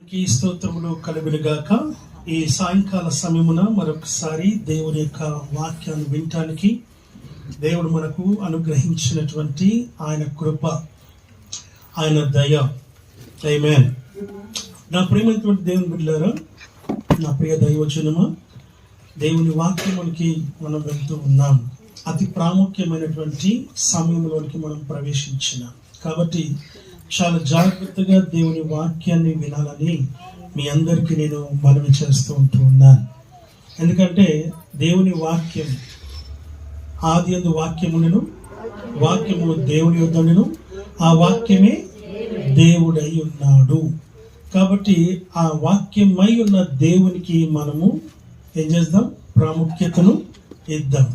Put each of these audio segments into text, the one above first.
స్తోత్రములు కలుగునుగాక. ఈ సాయంకాల సమయమున మరొకసారి దేవుని యొక్క వాక్యాన్ని వినటానికి దేవుడు మనకు అనుగ్రహించినటువంటి ఆయన కృప, ఆయన దయ. ఆమేన్. నా ప్రియమైనటువంటి దేవుని బిడ్డలారా, నా ప్రియ దైవజనమా, దేవుని వాక్యమునికి మనం వెళ్తూ ఉన్నాం. అతి ప్రాముఖ్యమైనటువంటి సమయంలోనికి మనం ప్రవేశించినాం కాబట్టి చాలా జాగ్రత్తగా దేవుని వాక్యాన్ని వినాలని మీ అందరికీ నేను మనవి చేస్తూ ఉన్నాను. ఎందుకంటే దేవుని వాక్యం ఆదియందు వాక్యమును, వాక్యము దేవుని యొద్దను, ఆ వాక్యమే దేవుడై ఉన్నాడు. కాబట్టి ఆ వాక్యమై ఉన్న దేవునికి మనము ఏం చేద్దాం? ప్రాముఖ్యతను ఇద్దాం.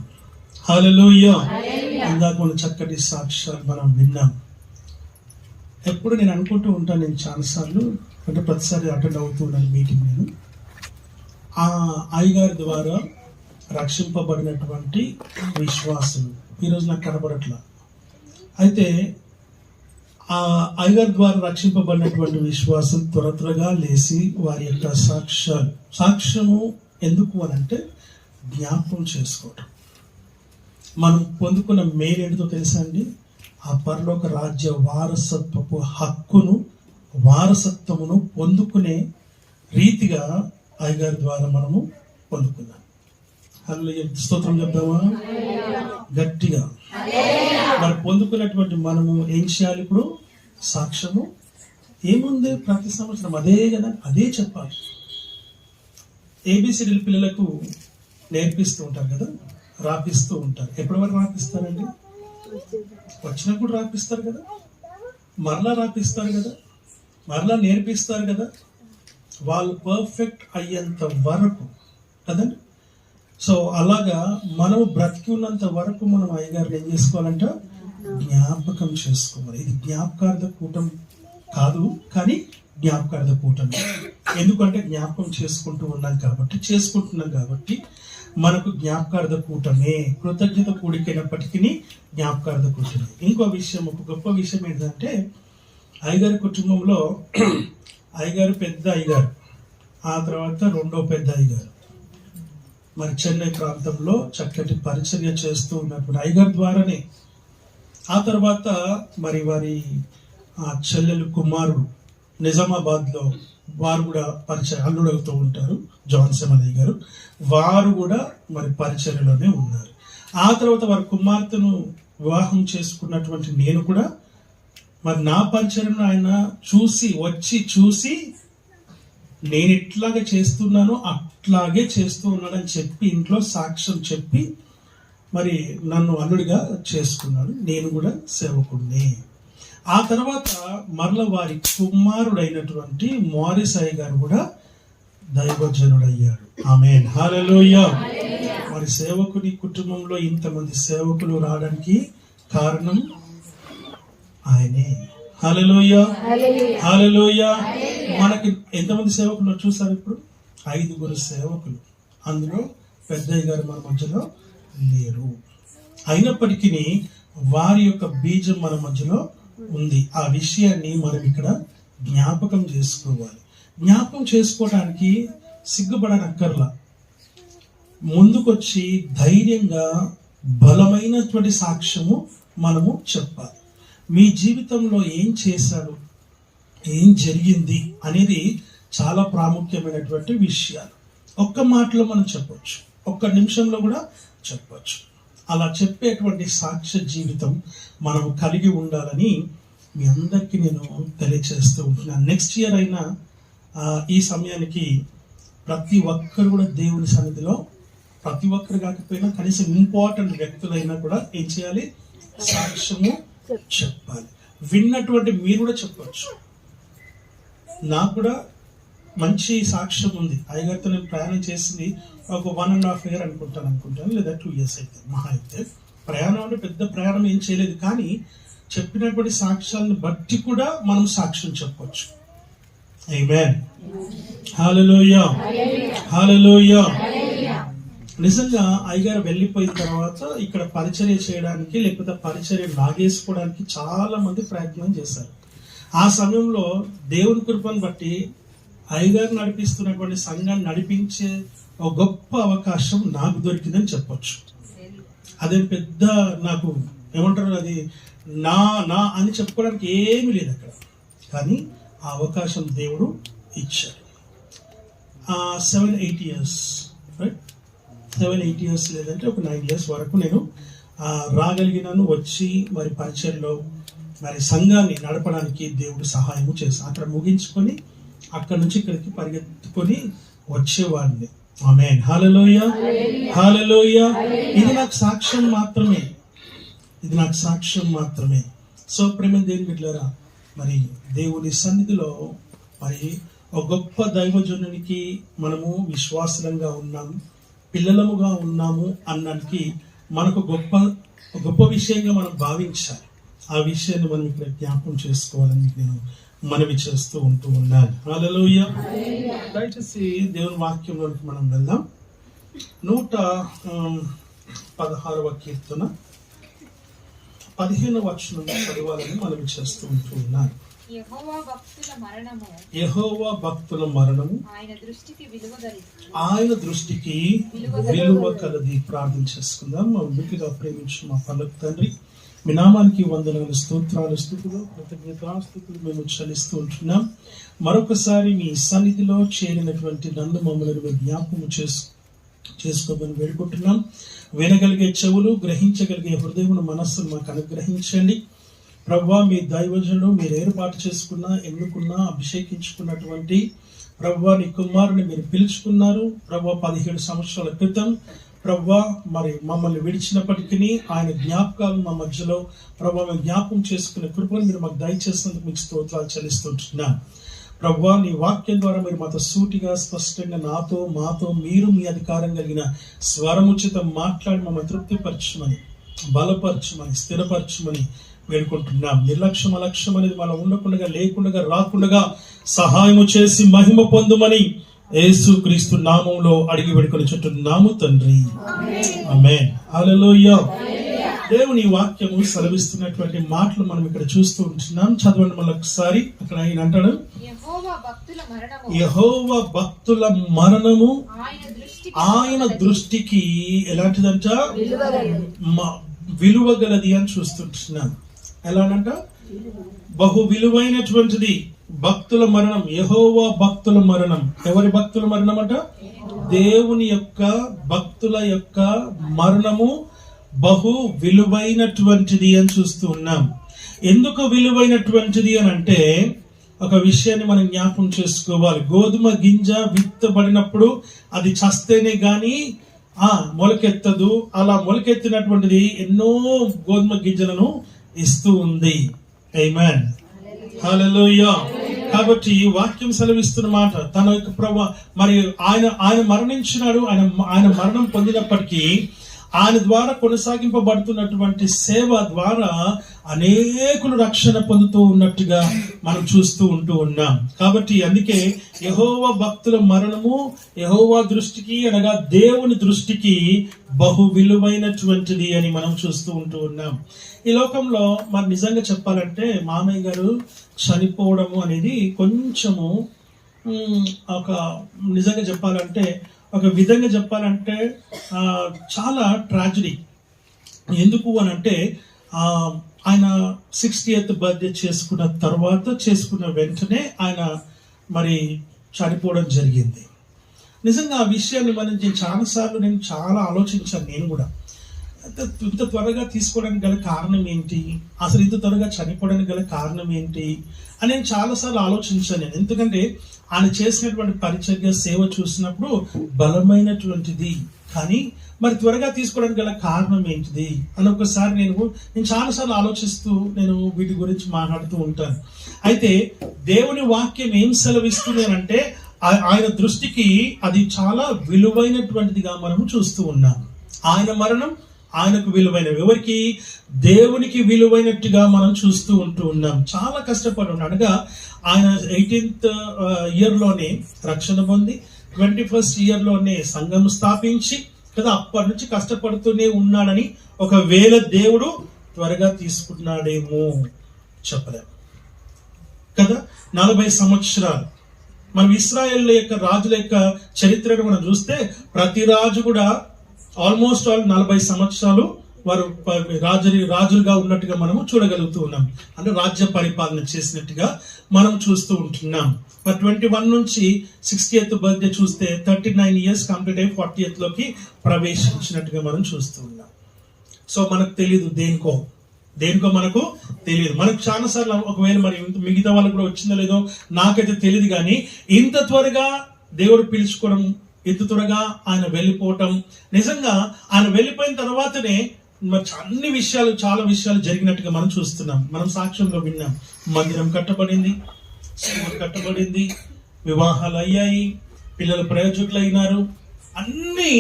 హల్లెలూయా. ఇందాక మనం చక్కటి సాక్ష్యాలు మనం విన్నాం. ఎప్పుడు నేను అనుకుంటూ ఉంటాను, నేను చాలాసార్లు అంటే ప్రతిసారి అటెండ్ అవుతూ ఉన్నాను మీటింగ్. నేను ఆ అయ్యగారి ద్వారా రక్షింపబడినటువంటి విశ్వాసులు ఈరోజు నాకు కనబడట్లా. అయితే ఆ అయ్యగారి ద్వారా రక్షింపబడినటువంటి విశ్వాసులు త్వరగా లేచి వారి యొక్క సాక్ష్యము ఎందుకు అని అంటే జ్ఞాపకం చేసుకోవటం. మనం పొందుకున్న మేలు ఏంటో తెలుసా అండి? ఆ పరలోక రాజ్య వారసత్వపు హక్కును, వారసత్వమును పొందుకునే రీతిగా అయ్యగారి ద్వారా మనము పొందుకున్నాం. హల్లెలూయా. స్తోత్రం చెప్దామా గట్టిగా? మరి పొందుకున్నటువంటి మనము ఏం చేయాలి? ఇప్పుడు సాక్ష్యము ఏముంది? ప్రతి సంవత్సరం అదే కదా, అదే చెప్పాలి. ఏబిసిడి పిల్లలకు నేర్పిస్తూ ఉంటారు కదా, రాపిస్తూ ఉంటారు. ఎప్పటి వరకు రాపిస్తారండి? వచ్చినప్పుడు రాపిస్తారు కదా, మరలా రాపిస్తారు కదా, మరలా నేర్పిస్తారు కదా, వాళ్ళు పర్ఫెక్ట్ అయ్యేంత వరకు కదండి. సో అలాగా మనము బ్రతికి ఉన్నంత వరకు మనం అయ్యగారిని ఏం చేసుకోవాలంట? జ్ఞాపకం చేసుకోవాలి. ఇది జ్ఞాపకార్థ కూటం కాదు, కానీ జ్ఞాపకార్థ కూటం. ఎందుకంటే జ్ఞాపకం చేసుకుంటున్నాం కాబట్టి మనకు జ్ఞాపకార్థ కూటమే. కృతజ్ఞత కూడికైనప్పటికీ జ్ఞాపకార్థ కూటమే. ఇంకో విషయం, ఒక గొప్ప విషయం ఏంటంటే, అయ్యగారి కుటుంబంలో అయ్యగారు పెద్ద అయ్యగారు, ఆ తర్వాత రెండో పెద్ద అయ్యగారు మరి చెన్నై ప్రాంతంలో చక్కటి పరిచర్య చేస్తూ ఉన్నటువంటి అయ్యగారి ద్వారానే. ఆ తర్వాత మరి వారి చెల్లెలు కుమారుడు నిజామాబాద్లో వారు కూడా పరిచయం అల్లుడవుతూ ఉంటారు, జాన్సన్ అయ్య గారు. వారు కూడా మరి పరిచర్యలోనే ఉన్నారు. ఆ తర్వాత వారి కుమార్తెను వివాహం చేసుకున్నటువంటి నేను కూడా మరి నా పరిచర్యను ఆయన చూసి నేను ఎట్లాగే చేస్తున్నానో అట్లాగే చేస్తూ ఉన్నాడని చెప్పి ఇంట్లో సాక్ష్యం చెప్పి మరి నన్ను అల్లుడిగా చేసుకున్నాడు. నేను కూడా సేవకుడిని. ఆ తర్వాత మరల వారి కుమారుడైనటువంటి మోరిస్ అయ్య గారు కూడా దైవజనుడయ్యాడు. ఆమేన్. హల్లెలూయా. మరి సేవకుని కుటుంబంలో ఇంతమంది సేవకులు రావడానికి కారణం ఆయనే. హల్లెలూయా. హల్లెలూయా. మనకి ఎంతమంది సేవకులు చూసారు ఇప్పుడు? 5 సేవకులు. అందులో పెద్దయ్య గారు మన మధ్యలో లేరు. అయినప్పటికీ వారి యొక్క బీజం మన మధ్యలో ఉంది. ఆ విషయాన్ని మనం ఇక్కడ జ్ఞాపకం చేసుకోవాలి. జ్ఞాపకం చేసుకోవడానికి సిగ్గుపడనక్కర్లా. ముందుకొచ్చి ధైర్యంగా బలమైనటువంటి సాక్ష్యము మనము చెప్పాలి. మీ జీవితంలో ఏం చేశాడు, ఏం జరిగింది అనేది చాలా ప్రాముఖ్యమైనటువంటి విషయాలు. ఒక్క మాటలో మనం చెప్పొచ్చు, ఒక్క నిమిషంలో కూడా చెప్పొచ్చు. అలా చెప్పేటువంటి సాక్ష్య జీవితం మనం కలిగి ఉండాలని మీ అందరికీ నేను తెలియచేస్తూ ఉంటున్నాను. నెక్స్ట్ ఇయర్ అయినా ఈ సమయానికి ప్రతి ఒక్కరు కూడా దేవుని సన్నిధిలో, ప్రతి ఒక్కరు కాకపోయినా కనీసం ఇంపార్టెంట్ వ్యక్తులైనా కూడా ఏం చేయాలి? సాక్ష్యము చెప్పాలి. విన్నటువంటి మీరు కూడా చెప్పచ్చు. నాకు కూడా మంచి సాక్ష్యం ఉంది. అయ్యగారితో నేను ప్రయాణం చేసింది ఒక 1.5 year అనుకుంటాను, లేదా 2 years అయితే మహా అయితే. ప్రయాణం అంటే పెద్ద ప్రయాణం ఏం చేయలేదు, కానీ చెప్పినటువంటి సాక్ష్యాలను బట్టి కూడా మనం సాక్ష్యం చెప్పవచ్చు. ఆమేన్. హల్లెలూయా. హల్లెలూయా. నిజంగా అయ్యగారు వెళ్ళిపోయిన తర్వాత ఇక్కడ పరిచర్య చేయడానికి, లేకపోతే పరిచర్య లాగేసుకోవడానికి చాలా మంది ప్రయత్నం చేశారు. ఆ సమయంలో దేవుని కృపను బట్టి అయ్యగారు నడిపిస్తున్నటువంటి సంఘాన్ని నడిపించే ఒక గొప్ప అవకాశం నాకు దొరికిందని చెప్పొచ్చు. అదే పెద్ద నాకు ఏమంటారు, అది నా నా అని చెప్పుకోవడానికి ఏమీ లేదు అక్కడ. కానీ ఆ అవకాశం దేవుడు ఇచ్చాడు. 7-8 years, రైట్, 7-8 years లేదంటే ఒక 9 years వరకు నేను రాగలిగినాను. వచ్చి మరి పరిచయంలో మరి సంఘాన్ని నడపడానికి దేవుడు సహాయము చేశాను. అక్కడ ముగించుకొని అక్కడ నుంచి ఇక్కడికి పరిగెత్తుకొని వచ్చేవాడిని. ఆమేన్, హల్లెలూయా, హల్లెలూయా. ఇది నాకు సాక్ష్యం మాత్రమే, ఇది నాకు సాక్ష్యం మాత్రమే. సో ప్రేమ దేవుని బిడ్డలారా, మరి దేవుని సన్నిధిలో మరి ఒక గొప్ప దైవజనునికి మనము విశ్వాసంగా ఉన్నాము, పిల్లలముగా ఉన్నాము అన్నానికి మనకు గొప్ప విషయంగా మనం భావించాలి. ఆ విషయాన్ని మనం ఇక్కడ జ్ఞాపకం చేసుకోవాలని నేను మనవి చేస్తూ ఉంటూ ఉన్నాను. హల్లెలూయా. దయచేసి దేవుని వాక్యంలోకి మనం వెళ్దాం. 116వ కీర్తన 15వ వచనం చదవాలని మనవి చేస్తూ ఉంటూ ఉన్నాను. యెహోవా భక్తుల మరణము ఆయన దృష్టికి విలువ కలది. ప్రార్థన చేసుకుందాం. ముఖ్యంగా ప్రేమించు మా పల్లకి తండ్రి, మీ నామానికి వందనాలు, స్తోత్రాలు, స్తుతులు, కృతజ్ఞతాస్తుతులు మేము చెల్లిస్తూ ఉంటున్నాం. మరొకసారి మీ సన్నిధిలో చేరినటువంటి నన్ను మమ్మల్ని మీరు జ్ఞాపకం చేసుకోమని వేడుకుంటున్నాం. వినగలిగే చెవులు, గ్రహించగలిగే హృదయం, మనస్సును మాకు అనుగ్రహించండి. ప్రభువా, మీ దైవజనులు మీరు ఏర్పాటు చేసుకున్న, ఎన్నుకున్న, అభిషేకించుకున్నటువంటి ప్రభువా నీ కుమారుని మీరు పిలుచుకున్నారు. ప్రభువా 17 సంవత్సరాల క్రితం ప్రభువా మరి మమ్మల్ని విడిచినప్పటికీ ఆయన జ్ఞాపకాలు మా మధ్యలో ప్రభువా మేము జ్ఞాపకం చేసుకునే కృపను మీరు మాకు దయచేసినందుకు మీకు స్తోత్రాలు చెల్లిస్తుంటున్నాం. ప్రభువా నీ వాక్యం ద్వారా మీరు మాతో సూటిగా స్పష్టంగా మాతో మీరు మీ అధికారం కలిగిన స్వరముచిత మాట్లాడి మమ్మల్ని తృప్తిపరచమని, బలపరచమని, స్థిరపరచమని వేడుకుంటున్నాం. నిర్లక్ష్యం అలక్ష్యం అనేది మనం ఉండకుండా, లేకుండా, రాకుండా సహాయము చేసి మహిమ పొందుమని యేసు క్రీస్తు నామంలో అడిగి వేడుకొని చుట్టున్నాము తండ్రి. ఆమేన్, హల్లెలూయా. దేవుని వాక్యము సెలవిస్తున్నటువంటి మాటలు మనం ఇక్కడ చూస్తూ ఉంటున్నాం. చదవండి మళ్ళీ ఒకసారి. అక్కడ ఆయన అంటాడు, యెహోవా భక్తుల మరణము ఆయన దృష్టికి ఎలాంటిదంట, విలువ గలది అని చూస్తుంటున్నాం. ఎలానంట, బహు విలువైనటువంటిది. భక్తుల మరణం, యెహోవా భక్తుల మరణం. ఎవరి భక్తుల మరణం అంట? దేవుని యొక్క భక్తుల యొక్క మరణము బహు విలువైనటువంటిది అని చూస్తూ ఉన్నాం. ఎందుకు విలువైనటువంటిది అని అంటే, ఒక విషయాన్ని మనం జ్ఞాపకం చేసుకోవాలి. గోధుమ గింజ విత్తబడినప్పుడు అది చస్తేనే గాని మొలకెత్తదు. అలా మొలకెత్తినటువంటిది ఎన్నో గోధుమ గింజలను ఇస్తూ ఉంది. ఆమేన్, హల్లెలూయా. కాబట్టి వాక్యం సెలవిస్తున్న మాట, తన యొక్క ప్రభు మరి ఆయన మరణించినాడు. ఆయన మరణం పొందినప్పటికీ ఆయన ద్వారా కొనసాగింపబడుతున్నటువంటి సేవ ద్వారా అనేకులు రక్షణ పొందుతూ ఉన్నట్టుగా మనం చూస్తూ ఉంటూ ఉన్నాం. కాబట్టి అందుకే యెహోవా భక్తుల మరణము యెహోవా దృష్టికి, అనగా దేవుని దృష్టికి బహు విలువైనటువంటిది అని మనం చూస్తూ ఉంటూ ఉన్నాం. ఈ లోకంలో మరి నిజంగా చెప్పాలంటే మామయ్య గారు చనిపోవడము అనేది కొంచెము నిజంగా చెప్పాలంటే, ఒక విధంగా చెప్పాలంటే చాలా ట్రాజడీ. ఎందుకు అని అంటే, ఆయన 60th బర్త్డే చేసుకున్న వెంటనే ఆయన మరి చనిపోవడం జరిగింది. నిజంగా ఆ విషయాన్ని నేను చాలా ఆలోచించాను. నేను కూడా ఇంత త్వరగా తీసుకోవడానికి గల కారణం ఏంటి, అసలు ఇంత త్వరగా చనిపోవడానికి గల కారణం ఏంటి అని నేను చాలాసార్లు ఆలోచించాను. ఎందుకంటే ఆయన చేసినటువంటి పరిచర్య, సేవ చూసినప్పుడు బలమైనటువంటిది. కానీ మరి త్వరగా తీసుకోవడానికి గల కారణం ఏంటిది అని ఒకసారి నేను చాలాసార్లు ఆలోచిస్తూ నేను వీటి గురించి మాట్లాడుతూ ఉంటాను. అయితే దేవుని వాక్యం ఏం సెలవిస్తుంది అంటే, ఆయన దృష్టికి అది చాలా విలువైనటువంటిదిగా మనము చూస్తూ ఉన్నాం. ఆయన మరణం ఆయనకు విలువైనవి. ఎవరికి? దేవునికి విలువైనట్టుగా మనం చూస్తూ ఉంటూ ఉన్నాం. చాలా కష్టపడి అనగా ఆయన 18th ఇయర్లోనే రక్షణ పొంది 21st ఇయర్లోనే సంఘం స్థాపించి కదా, అప్పటి నుంచి కష్టపడుతూనే ఉన్నాడని. ఒకవేళ దేవుడు త్వరగా తీసుకున్నాడేమో చెప్పలేము కదా. 40 సంవత్సరాలు మనం ఇశ్రాయేల్ యొక్క రాజుల యొక్క చరిత్రను మనం చూస్తే ప్రతి రాజు కూడా ఆల్మోస్ట్ 40 సంవత్సరాలు వారు రాజులుగా ఉన్నట్టుగా మనము చూడగలుగుతూ ఉన్నాం. అంటే రాజ్య పరిపాలన చేసినట్టుగా మనం చూస్తూ ఉంటున్నాం. మరి 21 నుంచి 60th బర్త్డే చూస్తే 39 years కంప్లీట్ అయ్యి 40th లోకి ప్రవేశించినట్టుగా మనం చూస్తూ ఉన్నాం. సో మనకు తెలియదు దేనికో మనకు తెలియదు. మనకు చాలా సార్లు ఒకవేళ మరి మిగతా వాళ్ళకు కూడా వచ్చిందో లేదో నాకైతే తెలియదు, కానీ ఇంత త్వరగా దేవుడు పిలుచుకోవడం, ఇంత త్వరగా ఆయన వెళ్ళిపోవటం, నిజంగా ఆయన వెళ్ళిపోయిన తర్వాతనే మరి చాలా విషయాలు జరిగినట్టుగా మనం చూస్తున్నాం. మనం సాక్ష్యంలో విన్నాం. మందిరం కట్టబడింది, స్కూల్ కట్టబడింది, వివాహాలు అయ్యాయి, పిల్లలు ప్రయోజకులు అయినారు, అన్నీ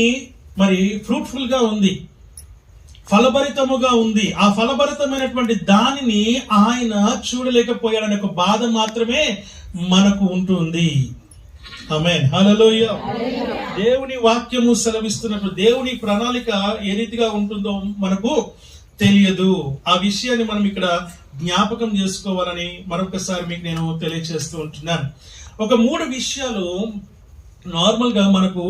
మరి ఫ్రూట్ఫుల్ గా ఉంది, ఫలభరితముగా ఉంది. ఆ ఫలభరితమైనటువంటి దానిని ఆయన చూడలేకపోయాడనే ఒక బాధ మాత్రమే మనకు ఉంటుంది. ఆమేన్, హల్లెలూయా. దేవుని వాక్యము సెలవిస్తున్నట్టు దేవుని ప్రణాళిక ఏ రీతిగా ఉంటుందో మనకు తెలియదు. ఆ విషయాన్ని మనం ఇక్కడ జ్ఞాపకం చేసుకోవాలని మరొకసారి మీకు నేను తెలియజేస్తూ ఉంటున్నాను. ఒక 3 విషయాలు నార్మల్ గా మనకు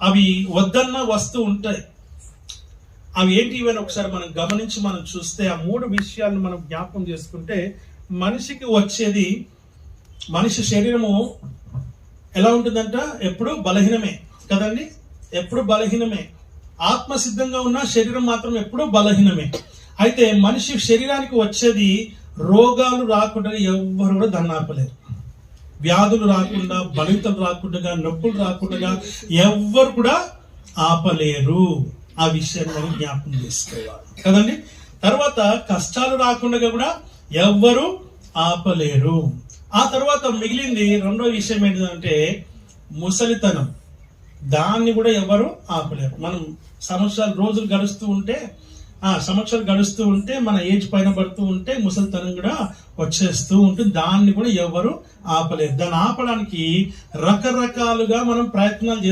అవి వద్దన్న వస్తూ ఉంటాయి. అవి ఏంటి ఇవన్నీ ఒకసారి మనం గమనించి మనం చూస్తే ఆ 3 విషయాలను మనం జ్ఞాపకం చేసుకుంటే మనిషికి వచ్చేది, మనిషి శరీరము ఎలా ఉంటుందంట? ఎప్పుడు బలహీనమే కదండి, ఎప్పుడు బలహీనమే. ఆత్మ సిద్ధంగా ఉన్న శరీరం మాత్రం ఎప్పుడు బలహీనమే. అయితే మనిషి శరీరానికి వచ్చేది రోగాలు రాకుండా ఎవ్వరు కూడా దాన్ని ఆపలేరు. వ్యాధులు రాకుండా, బలితలు రాకుండా, నొప్పులు రాకుండా ఎవ్వరు కూడా ఆపలేరు. ఆ విషయాన్ని మనం జ్ఞాపకం చేసుకోవాలి కదండి. తర్వాత కష్టాలు రాకుండా కూడా ఎవ్వరు ఆపలేరు. ఆ తర్వాత మిగిలింది రెండో విషయం ఏంటంటే ముసలితనం. దాన్ని కూడా ఎవరు ఆపలేరు. మనం రోజులు గడుస్తూ ఉంటే మన ఏజ్ పైన పడుతూ ఉంటే ముసలితనం కూడా వచ్చేస్తూ ఉంటుంది. దాన్ని కూడా ఎవరు ఆపలేరు. దాన్ని ఆపడానికి రకరకాలుగా మనం ప్రయత్నాలు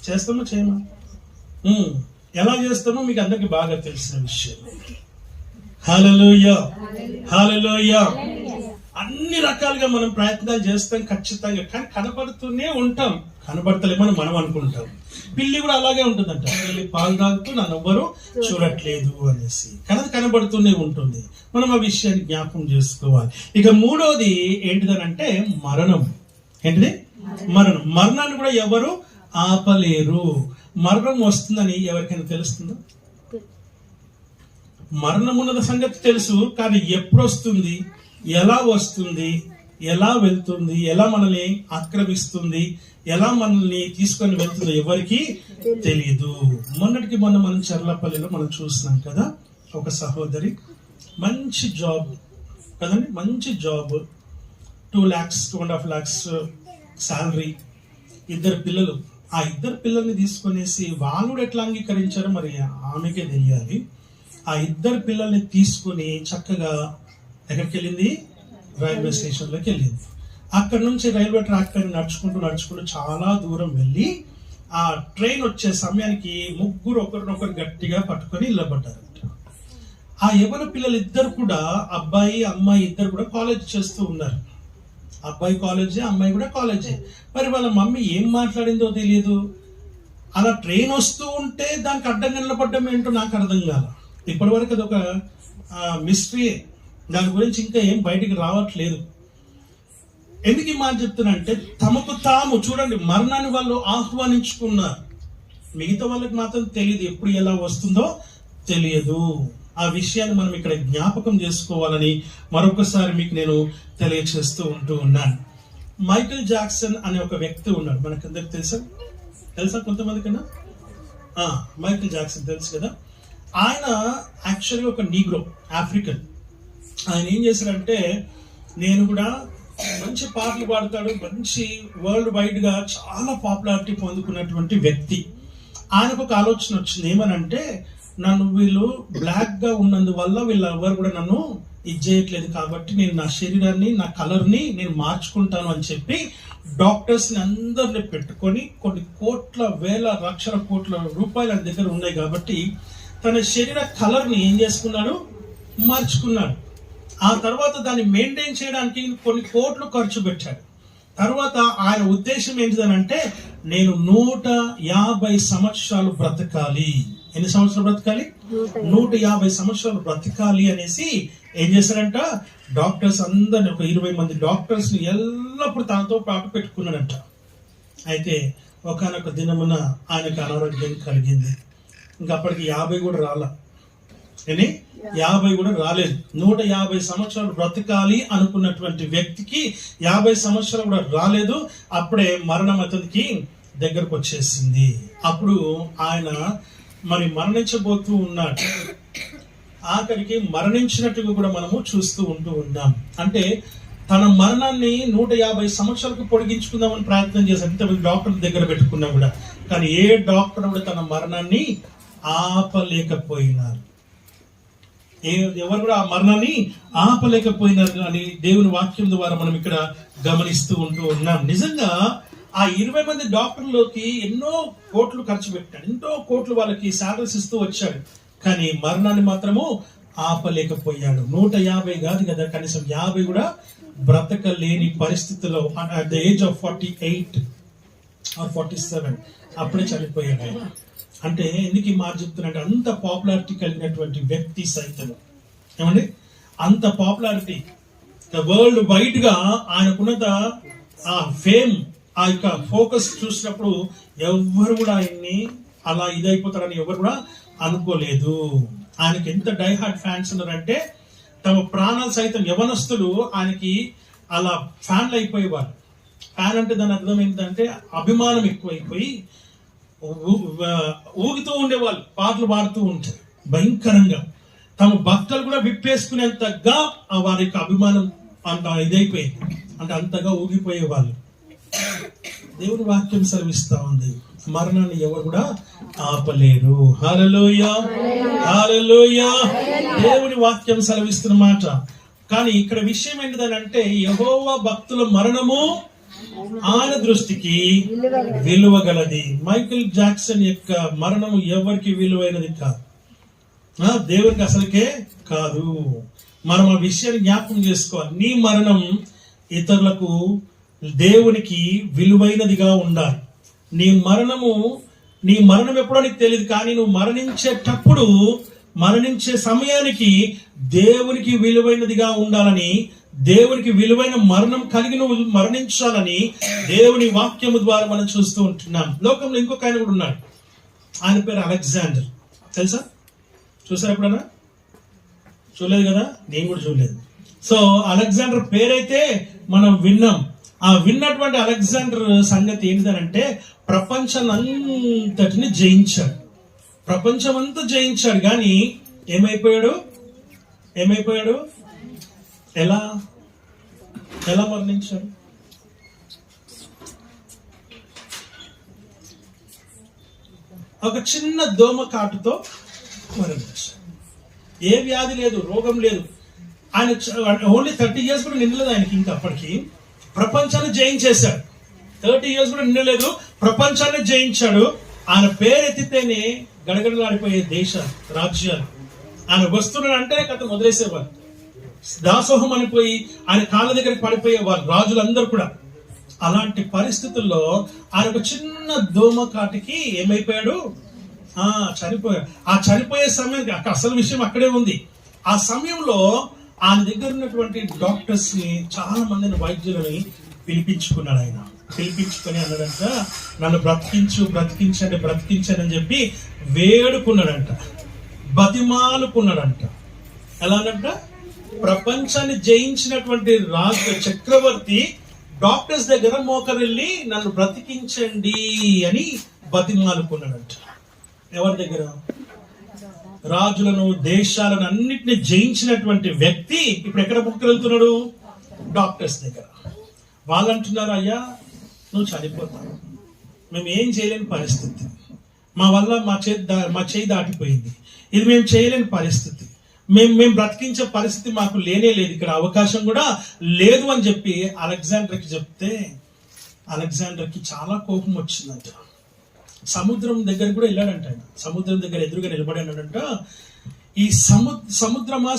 చేస్తామో చేయమా? ఎలా చేస్తామో మీకు అందరికి బాగా తెలిసిన విషయం. హల్లెలూయా, హల్లెలూయా. అన్ని రకాలుగా మనం ప్రయత్నాలు చేస్తాం ఖచ్చితంగా, కానీ కనపడుతూనే ఉంటాం. కనబడతలేమని మనం అనుకుంటాం. పిల్లి కూడా అలాగే ఉంటుందంట. పిల్లి పాలు తాగుతూ నన్ను ఎవ్వరు చూడట్లేదు అనేసి, కానీ కనబడుతూనే ఉంటుంది. మనం ఆ విషయాన్ని జ్ఞాపకం చేసుకోవాలి. ఇక 3వది ఏంటిదనంటే మరణం. ఏంటిది? మరణాన్ని కూడా ఎవరు ఆపలేరు. మరణం వస్తుందని ఎవరికైనా తెలుస్తుందా? మరణం ఉన్నది సంగతి తెలుసు, కానీ ఎప్పుడు వస్తుంది, ఎలా వస్తుంది, ఎలా వెళ్తుంది, ఎలా మనల్ని ఆక్రమిస్తుంది, ఎలా మనల్ని తీసుకొని వెళ్తుందో ఎవరికి తెలియదు. మొన్నటికి మొన్న మనం చర్లపల్లిలో మనం చూస్తున్నాం కదా, ఒక సహోదరి మంచి జాబ్ కదండి, మంచి జాబ్, 2 lakhs 2.5 lakhs శాలరీ, 2 పిల్లలు. ఆ 2 పిల్లల్ని తీసుకునేసి వాళ్ళు ఎట్లా అంగీకరించారో మరి ఆమెకే తెలియాలి. ఆ 2 పిల్లల్ని తీసుకుని చక్కగా ఎక్కడికి వెళ్ళింది? రైల్వే స్టేషన్లోకి వెళ్ళింది. అక్కడ నుంచి రైల్వే ట్రాక్ పైన నడుచుకుంటూ చాలా దూరం వెళ్ళి ఆ ట్రైన్ వచ్చే సమయానికి ముగ్గురు ఒకరినొకరు గట్టిగా పట్టుకొని నిలబడ్డారంట. ఆ యవ్వన పిల్లలు 2 కూడా, అబ్బాయి అమ్మాయి 2 కూడా కాలేజ్ చేస్తూ ఉన్నారు. అబ్బాయి కాలేజే, అమ్మాయి కూడా కాలేజే. మరి వాళ్ళ మమ్మీ ఏం మాట్లాడిందో తెలియదు. అలా ట్రైన్ వస్తూ ఉంటే దానికి అడ్డంగా నిలబడ్డం ఏంటో నాకు అర్థం కాల. ఇప్పటి వరకు అది ఒక మిస్టరీ. దాని గురించి ఇంకా ఏం బయటికి రావట్లేదు. ఎందుకు ఈ మాట చెప్తున్నా తమకు తాము చూడండి, మరణాన్ని వాళ్ళు ఆహ్వానించుకున్నారు. మిగతా వాళ్ళకి మాత్రం తెలియదు, ఎప్పుడు ఎలా వస్తుందో తెలియదు. ఆ విషయాన్ని మనం ఇక్కడ జ్ఞాపకం చేసుకోవాలని మరొకసారి మీకు నేను తెలియచేస్తూ ఉన్నాను. మైకేల్ జాక్సన్ అనే ఒక వ్యక్తి ఉన్నాడు, మనకందరికి తెలుసా కొంతమంది కన్నా? మైకేల్ జాక్సన్ తెలుసు కదా. ఆయన యాక్చువల్గా ఒక నీగ్రో, ఆఫ్రికన్. ఆయన ఏం చేశారంటే, నేను కూడా మంచి పాటలు పాడతాడు, మంచి వరల్డ్ వైడ్ గా చాలా పాపులారిటీ పొందుకున్నటువంటి వ్యక్తి. ఆయనకు ఒక ఆలోచన వచ్చింది. ఏమనంటే, నన్ను వీళ్ళు బ్లాక్ గా ఉన్నందువల్ల వీళ్ళు ఎవరు కూడా నన్ను ఇది చేయట్లేదు, కాబట్టి నేను నా శరీరాన్ని, నా కలర్ ని నేను మార్చుకుంటాను అని చెప్పి డాక్టర్స్ ని అందరిని పెట్టుకొని కొన్ని కోట్ల, వేల, లక్షల కోట్ల రూపాయలు ఆయన దగ్గర ఉన్నాయి కాబట్టి తన శరీర కలర్ ని ఏం చేసుకున్నాడు? మార్చుకున్నాడు. ఆ తర్వాత దాన్ని మెయింటైన్ చేయడానికి కొన్ని కోట్లు ఖర్చు పెట్టాడు. తర్వాత ఆయన ఉద్దేశం ఏంటిదనంటే నేను 150 సంవత్సరాలు బ్రతకాలి. ఎన్ని సంవత్సరాలు బ్రతకాలి? 150 సంవత్సరాలు బ్రతకాలి అనేసి ఏం చేశారంట, డాక్టర్స్ అందరిని, ఒక 20 మంది డాక్టర్స్ ని ఎల్లప్పుడూ తనతో పాటు పెట్టుకున్నాడంట. అయితే ఒకనొక దినమున ఆయనకు అనారోగ్యం కలిగింది. ఇంకా అప్పటికి 50 కూడా రాలా. 50 కూడా రాలేదు. 150 సంవత్సరాలు బ్రతకాలి అనుకున్నటువంటి వ్యక్తికి 50 సంవత్సరాలు కూడా రాలేదు. అప్పుడే మరణం అతనికి దగ్గరకు వచ్చేసింది. అప్పుడు ఆయన మరి మరణించబోతూ ఉన్నాడు. ఆఖరికి మరణించినట్టుగా కూడా మనము చూస్తూ ఉన్నాం. అంటే తన మరణాన్ని 150 సంవత్సరాలకు పొడిగించుకుందామని ప్రయత్నం చేశారు. ఇంతమంది డాక్టర్ దగ్గర పెట్టుకున్నా కూడా, కానీ ఏ డాక్టర్ కూడా తన మరణాన్ని ఆపలేకపోయినారు. ఎవరు కూడా ఆ మరణాన్ని ఆపలేకపోయినారు అని దేవుని వాక్యం ద్వారా మనం ఇక్కడ గమనిస్తూ ఉన్నాం. నిజంగా ఆ 20 మంది డాక్టర్లకి ఎన్నో కోట్లు ఖర్చు పెట్టాడు, ఎంతో కోట్లు వాళ్ళకి శాలరీస్ ఇస్తూ వచ్చాడు, కానీ మరణాన్ని మాత్రము ఆపలేకపోయాడు. 150 కాదు కదా, కనీసం 50 కూడా బ్రతకలేని పరిస్థితిలో at the age of 48 or 47 అప్పుడే చనిపోయాడు ఆయన. అంటే ఎందుకు ఈ మాట చెప్తున్నట్టు, అంత పాపులారిటీ కలిగినటువంటి వ్యక్తి సైతం, ఏమండి, అంత పాపులారిటీ వరల్డ్ వైడ్ గా ఆయనకున్న ఆ ఫేమ్, ఆ యొక్క ఫోకస్ చూసినప్పుడు ఎవరు కూడా ఆయన్ని అలా ఇదైపోతారని ఎవరు కూడా అనుకోలేదు. ఆయనకి ఎంత డైహార్డ్ ఫ్యాన్స్ ఉన్నారంటే తమ ప్రాణాలు సైతం యవనస్తులు ఆయనకి అలా ఫ్యాన్లు అయిపోయేవారు. ఫ్యాన్ అంటే దాని అర్థం ఏంటంటే అభిమానం ఎక్కువైపోయి ఊగుతూ ఉండేవాళ్ళు, పాటలు పాడుతూ ఉంటారు భయంకరంగా. తమ భక్తులు కూడా విప్పేసుకునేంతగా వారి యొక్క అభిమానం అంత ఇదైపోయింది, అంటే అంతగా ఊగిపోయేవాళ్ళు. దేవుని వాక్యం సెలవిస్తా ఉంది, మరణాన్ని ఎవరు కూడా ఆపలేరు. హల్లెలూయా, హల్లెలూయా. దేవుని వాక్యం సెలవిస్తున్న మాట. కానీ ఇక్కడ విషయం ఏంటిదనంటే, యెహోవా భక్తుల మరణము ఆయన దృష్టికి విలువగలది. మైకేల్ జాక్సన్ యొక్క మరణము ఎవరికి విలువైనది కాదు, దేవునికి అసలుకే కాదు. మనం ఆ విషయాన్ని జ్ఞాపకం చేసుకోవాలి. నీ మరణం ఇతరులకు దేవునికి విలువైనదిగా ఉండాలి. నీ మరణం ఎప్పుడో నీకు తెలియదు, కానీ నువ్వు మరణించేటప్పుడు, మరణించే సమయానికి దేవునికి విలువైనదిగా ఉండాలని, దేవునికి విలువైన మరణం కలిగి నువ్వు మరణించాలని దేవుని వాక్యము ద్వారా మనం చూస్తూ ఉంటున్నాం. లోకంలో ఇంకొక ఆయన కూడా ఉన్నాడు, ఆయన పేరు అలెగ్జాండర్. తెలుసా? చూసారు ఎప్పుడన్నా? చూడలేదు కదా, నేను కూడా చూడలేదు. సో అలెగ్జాండర్ పేరైతే మనం విన్నాం. ఆ విన్నటువంటి అలెగ్జాండర్ సంగతి ఏంటిదనంటే, ప్రపంచాన్నంతటిని జయించాడు, ప్రపంచమంతా జయించాడు. కానీ ఏమైపోయాడు? ఎలా మరణించాడు? ఒక చిన్న దోమ కాటుతో మరణించాడు. ఏ వ్యాధి లేదు, రోగం లేదు. ఆయన ఓన్లీ 30 years కూడా నిండలేదు ఆయనకి. ఇంకా అప్పటికి ప్రపంచాన్ని జయించేశాడు. 30 years కూడా నిండలేదు, ప్రపంచాన్ని జయించాడు. ఆయన పేరెత్తితేనే గడగడలాడిపోయే దేశాలు, రాజ్యాలు. ఆయన వస్తున్నాడు అంటే కథ వదిలేసేవారు, దాసోహం అనిపోయి ఆయన కాళ్ళ దగ్గరికి పడిపోయేవారు రాజులందరూ కూడా. అలాంటి పరిస్థితుల్లో ఆయన ఒక చిన్న దోమ కాటికి ఏమైపోయాడు? చనిపోయాడు. ఆ చనిపోయే సమయానికి అసలు విషయం అక్కడే ఉంది. ఆ సమయంలో ఆయన దగ్గర ఉన్నటువంటి డాక్టర్స్ ని, చాలా మందిని, వైద్యులని పిలిపించుకున్నాడు. ఆయన పిలిపించుకొని అన్నాడంట, నన్ను బ్రతికించండి అని చెప్పి వేడుకున్నాడంట, బతిమాలుకున్నాడంట. ఎలానంట? ప్రపంచాన్ని జయించినటువంటి రాజు, చక్రవర్తి డాక్టర్స్ దగ్గర మోకరిల్లి నన్ను బ్రతికించండి అని బతిమాలుకున్నాడంట. ఎవరి దగ్గర? రాజులను, దేశాలను అన్నిటిని జయించినటువంటి వ్యక్తి ఇప్పుడు ఎక్కడ మోకరిల్లుతున్నాడు? డాక్టర్స్ దగ్గర. వాళ్ళు అంటున్నారు, అయ్యా నువ్వు చనిపోతావు, మేము ఏం చేయలేని పరిస్థితి, మా వల్ల మా చేయి దాటిపోయింది, ఇది మేము చేయలేని పరిస్థితి, మేము బ్రతికించే పరిస్థితి మాకు లేనే లేదు, ఇక్కడ అవకాశం కూడా లేదు అని చెప్పి అలెగ్జాండర్కి చెప్తే, అలెగ్జాండర్కి చాలా కోపం వచ్చిందంట. సముద్రం దగ్గర కూడా వెళ్ళాడంట ఆయన. సముద్రం దగ్గర ఎదురుగా నిలబడాడంట. ఈ సముద్రమా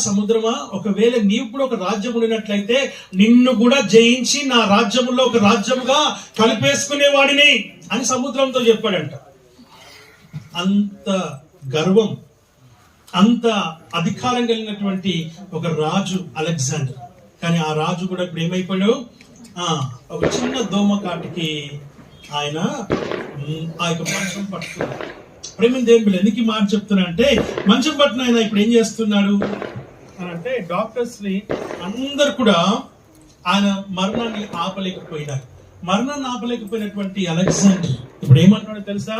ఒకవేళ నీవు కూడా ఒక రాజ్యం ఉండినట్లయితే నిన్ను కూడా జయించి నా రాజ్యములో ఒక రాజ్యముగా కలిపేసుకునేవాడిని అని సముద్రంతో చెప్పాడంట. అంత గర్వం, అంత అధికారం కలిగినటువంటి ఒక రాజు అలెగ్జాండర్. కానీ ఆ రాజు కూడా ఇప్పుడు ఏమైపోయాడు, ఒక చిన్న దోమకాటికి ఆయన ఆ యొక్క మంచం పట్టుకున్నాడు. ప్రేమ దేవుని ఎందుకు మాట చెప్తున్నా అంటే, మంచం పట్టిన ఆయన ఇప్పుడు ఏం చేస్తున్నాడు అని అంటే, డాక్టర్స్ ని అందరు కూడా ఆయన మరణాన్ని ఆపలేకపోయినారు. మరణాన్ని ఆపలేకపోయినటువంటి అలెగ్జాండర్ ఇప్పుడు ఏమంటున్నాడో తెలుసా,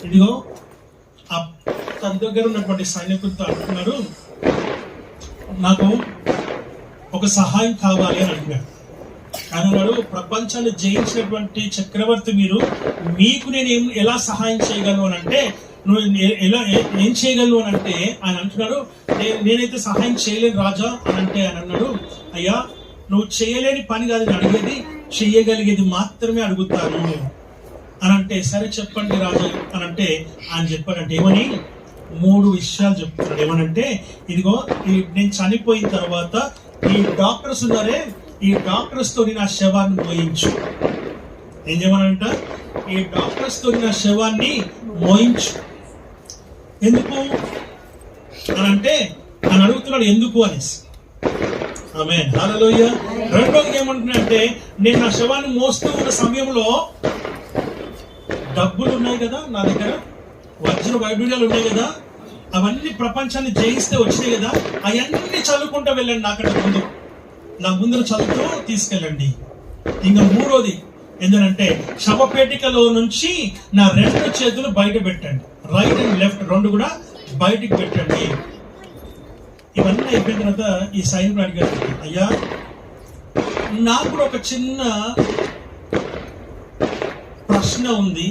ఇదిగో తన దగ్గర ఉన్నటువంటి సైనికులతో అంటున్నాడు, నాకు ఒక సహాయం కావాలి అని అడిగాడు. ఆయన అన్నాడు, ప్రపంచాన్ని జయించినటువంటి చక్రవర్తి మీరు, మీకు నేను ఎలా సహాయం చేయగలను అని అంటే, నువ్వు ఎలా ఏం చేయగలను అని అంటే ఆయన అంటున్నాడు, నేనైతే సహాయం చేయలేను రాజా అని అంటే ఆయన అన్నాడు, అయ్యా నువ్వు చేయలేని పని కాదు నేను అడిగేది, చెయ్యగలిగేది మాత్రమే అడుగుతాను అని అంటే, సరే చెప్పండి రాజా అని అంటే ఆయన చెప్పాడంటే ఏమని 3 విషయాలు చెప్తున్నాడు. ఏమనంటే, ఇదిగో నేను చనిపోయిన తర్వాత ఈ డాక్టర్స్ ఉన్నారే, ఈ డాక్టర్స్ తోని నా శవాన్ని మోయించు. ఏం చేయమనంట, ఈ డాక్టర్స్ తోని నా శవాన్ని మోయించు. ఎందుకు అని అంటే ఆయన అడుగుతున్నాడు ఎందుకు అనేసి. ఆమేన్, హల్లెలూయా. రెండోది ఏమంటున్నాడంటే, నేను నా శవాన్ని మోస్తూ ఉన్న సమయంలో డబ్బులు ఉన్నాయి కదా నా దగ్గర, వజ్ర వైడూర్యాలు ఉన్నాయి కదా, అవన్నీ ప్రపంచాన్ని జయిస్తే వచ్చినాయి కదా, అవన్నీ చదువుకుంటూ వెళ్ళండి నా ముందర చదువుతూ తీసుకెళ్ళండి. ఇంకా 3వది ఏంటంటే, శవపేటికలో నుంచి నా 2 చేతులు బయట పెట్టండి, రైట్ అండ్ లెఫ్ట్ 2 కూడా బయటికి పెట్టండి. ఇవన్నీ అయిపోయిన తర్వాత ఈ సైనికుడు అడిగారు, అయ్యా నాకు కూడా ఒక చిన్న ప్రశ్న ఉంది,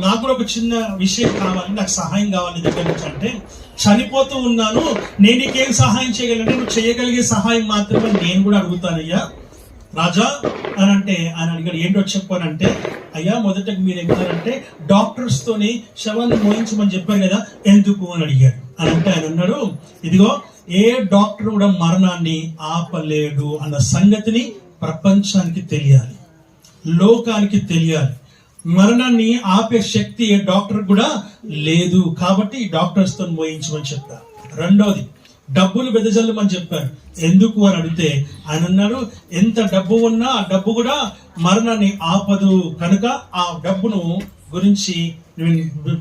నాకు కూడా ఒక చిన్న విషయం కావాలి, నాకు సహాయం కావాలి దగ్గర నుంచి అంటే, చనిపోతూ ఉన్నాను, నేను నీకేం సహాయం చేయగలను, నువ్వు చేయగలిగే సహాయం మాత్రమే నేను కూడా అడుగుతానయ్యా రాజా అని అంటే ఆయన అడిగాడు. ఏంటో చెప్పానంటే, అయ్యా మొదట మీరు ఏమన్నారంటే డాక్టర్స్ తోని శవాన్ని మోయించమని చెప్పారు కదా, ఎందుకు అని అడిగాడు. అని అంటే ఆయన అన్నాడు, ఇదిగో ఏ డాక్టర్ కూడా మరణాన్ని ఆపలేడు అన్న సంగతిని ప్రపంచానికి తెలియాలి, లోకానికి తెలియాలి. మరణాన్ని ఆపే శక్తి ఏ డాక్టర్ కూడా లేదు, కాబట్టి ఈ డాక్టర్స్ తో మోయించమని చెప్పారు. రెండోది, డబ్బులు వెదజల్లమని చెప్పారు. ఎందుకు అని అడిగితే ఆయన అన్నాడు, ఎంత డబ్బు ఉన్నా ఆ డబ్బు కూడా మరణాన్ని ఆపదు, కనుక ఆ డబ్బును గురించి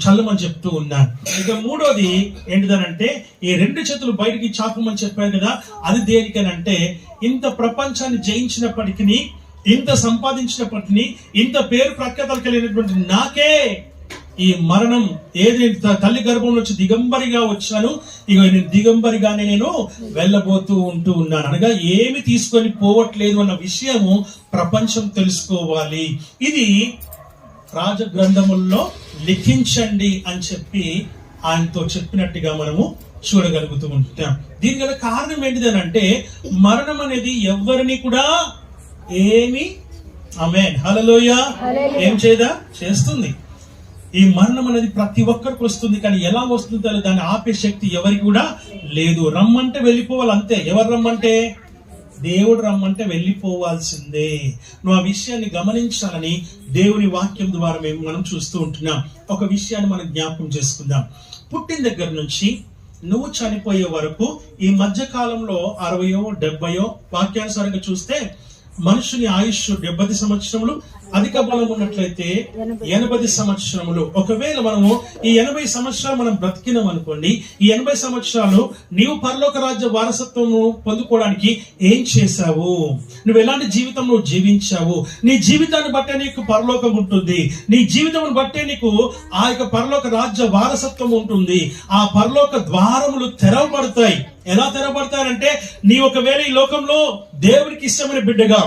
చల్లమని చెప్తూ ఉన్నాను. ఇక 3వది ఏంటిదనంటే, ఈ 2 చేతులు బయటికి చాపమని చెప్పారు కదా, అది దేనికనంటే, ఇంత ప్రపంచాన్ని జయించినప్పటికీ, ఇంత సంపాదించినప్పటికీ, ఇంత పేరు ప్రఖ్యాతలు కలిగినటువంటి నాకే ఈ మరణం ఏదైతే తల్లి గర్భంలో వచ్చి దిగంబరిగా వచ్చాను, ఇక నేను దిగంబరిగానే నేను వెళ్ళబోతూ ఉన్నాను, అనగా ఏమి తీసుకొని పోవట్లేదు అన్న విషయము ప్రపంచం తెలుసుకోవాలి. ఇది రాజగ్రంథముల్లో లిఖించండి అని చెప్పి ఆయనతో చెప్పినట్టుగా మనము చూడగలుగుతూ ఉంటాం. దీని గల కారణం ఏంటిదనంటే, మరణం అనేది ఎవరిని కూడా ఏమి, ఆమేన్, హల్లెలూయా, ఏం చేస్తుంది. ఈ మరణం అనేది ప్రతి ఒక్కరికి వస్తుంది, కానీ ఎలా వస్తుందో దాన్ని ఆపే శక్తి ఎవరికి కూడా లేదు. రమ్మంటే వెళ్ళిపోవాలి అంతే. ఎవరు రమ్మంటే? దేవుడు రమ్మంటే వెళ్ళిపోవాల్సిందే. నువ్వు ఆ విషయాన్ని గమనించాలని దేవుని వాక్యం ద్వారా మనం చూస్తూ ఉంటున్నాం. ఒక విషయాన్ని మనం జ్ఞాపకం చేసుకుందాం. పుట్టిన దగ్గర నుంచి నువ్వు చనిపోయే వరకు ఈ మధ్య కాలంలో 60 70 వాక్యానుసారంగా చూస్తే మనుషుని ఆయుష్ 70 సంవత్సరములు, అధిక బలం ఉన్నట్లయితే 80 సంవత్సరములు. ఒకవేళ మనము ఈ 80 సంవత్సరాలు మనం బ్రతికినాం అనుకోండి, ఈ 80 సంవత్సరాలు నీవు పరలోక రాజ్య వారసత్వము పొందుకోవడానికి ఏం చేశావు, నువ్వు ఎలాంటి జీవితం నువ్వు జీవించావు, నీ జీవితాన్ని బట్టే నీకు పరలోకం ఉంటుంది, నీ జీవితం బట్టే నీకు ఆ యొక్క పరలోక రాజ్య వారసత్వం ఉంటుంది. ఆ పరలోక ద్వారములు తెరవబడతాయి. ఎలా తెరవబడతాయంటే, నీ ఒకవేళ ఈ లోకంలో దేవునికి ఇష్టమైన బిడ్డగా,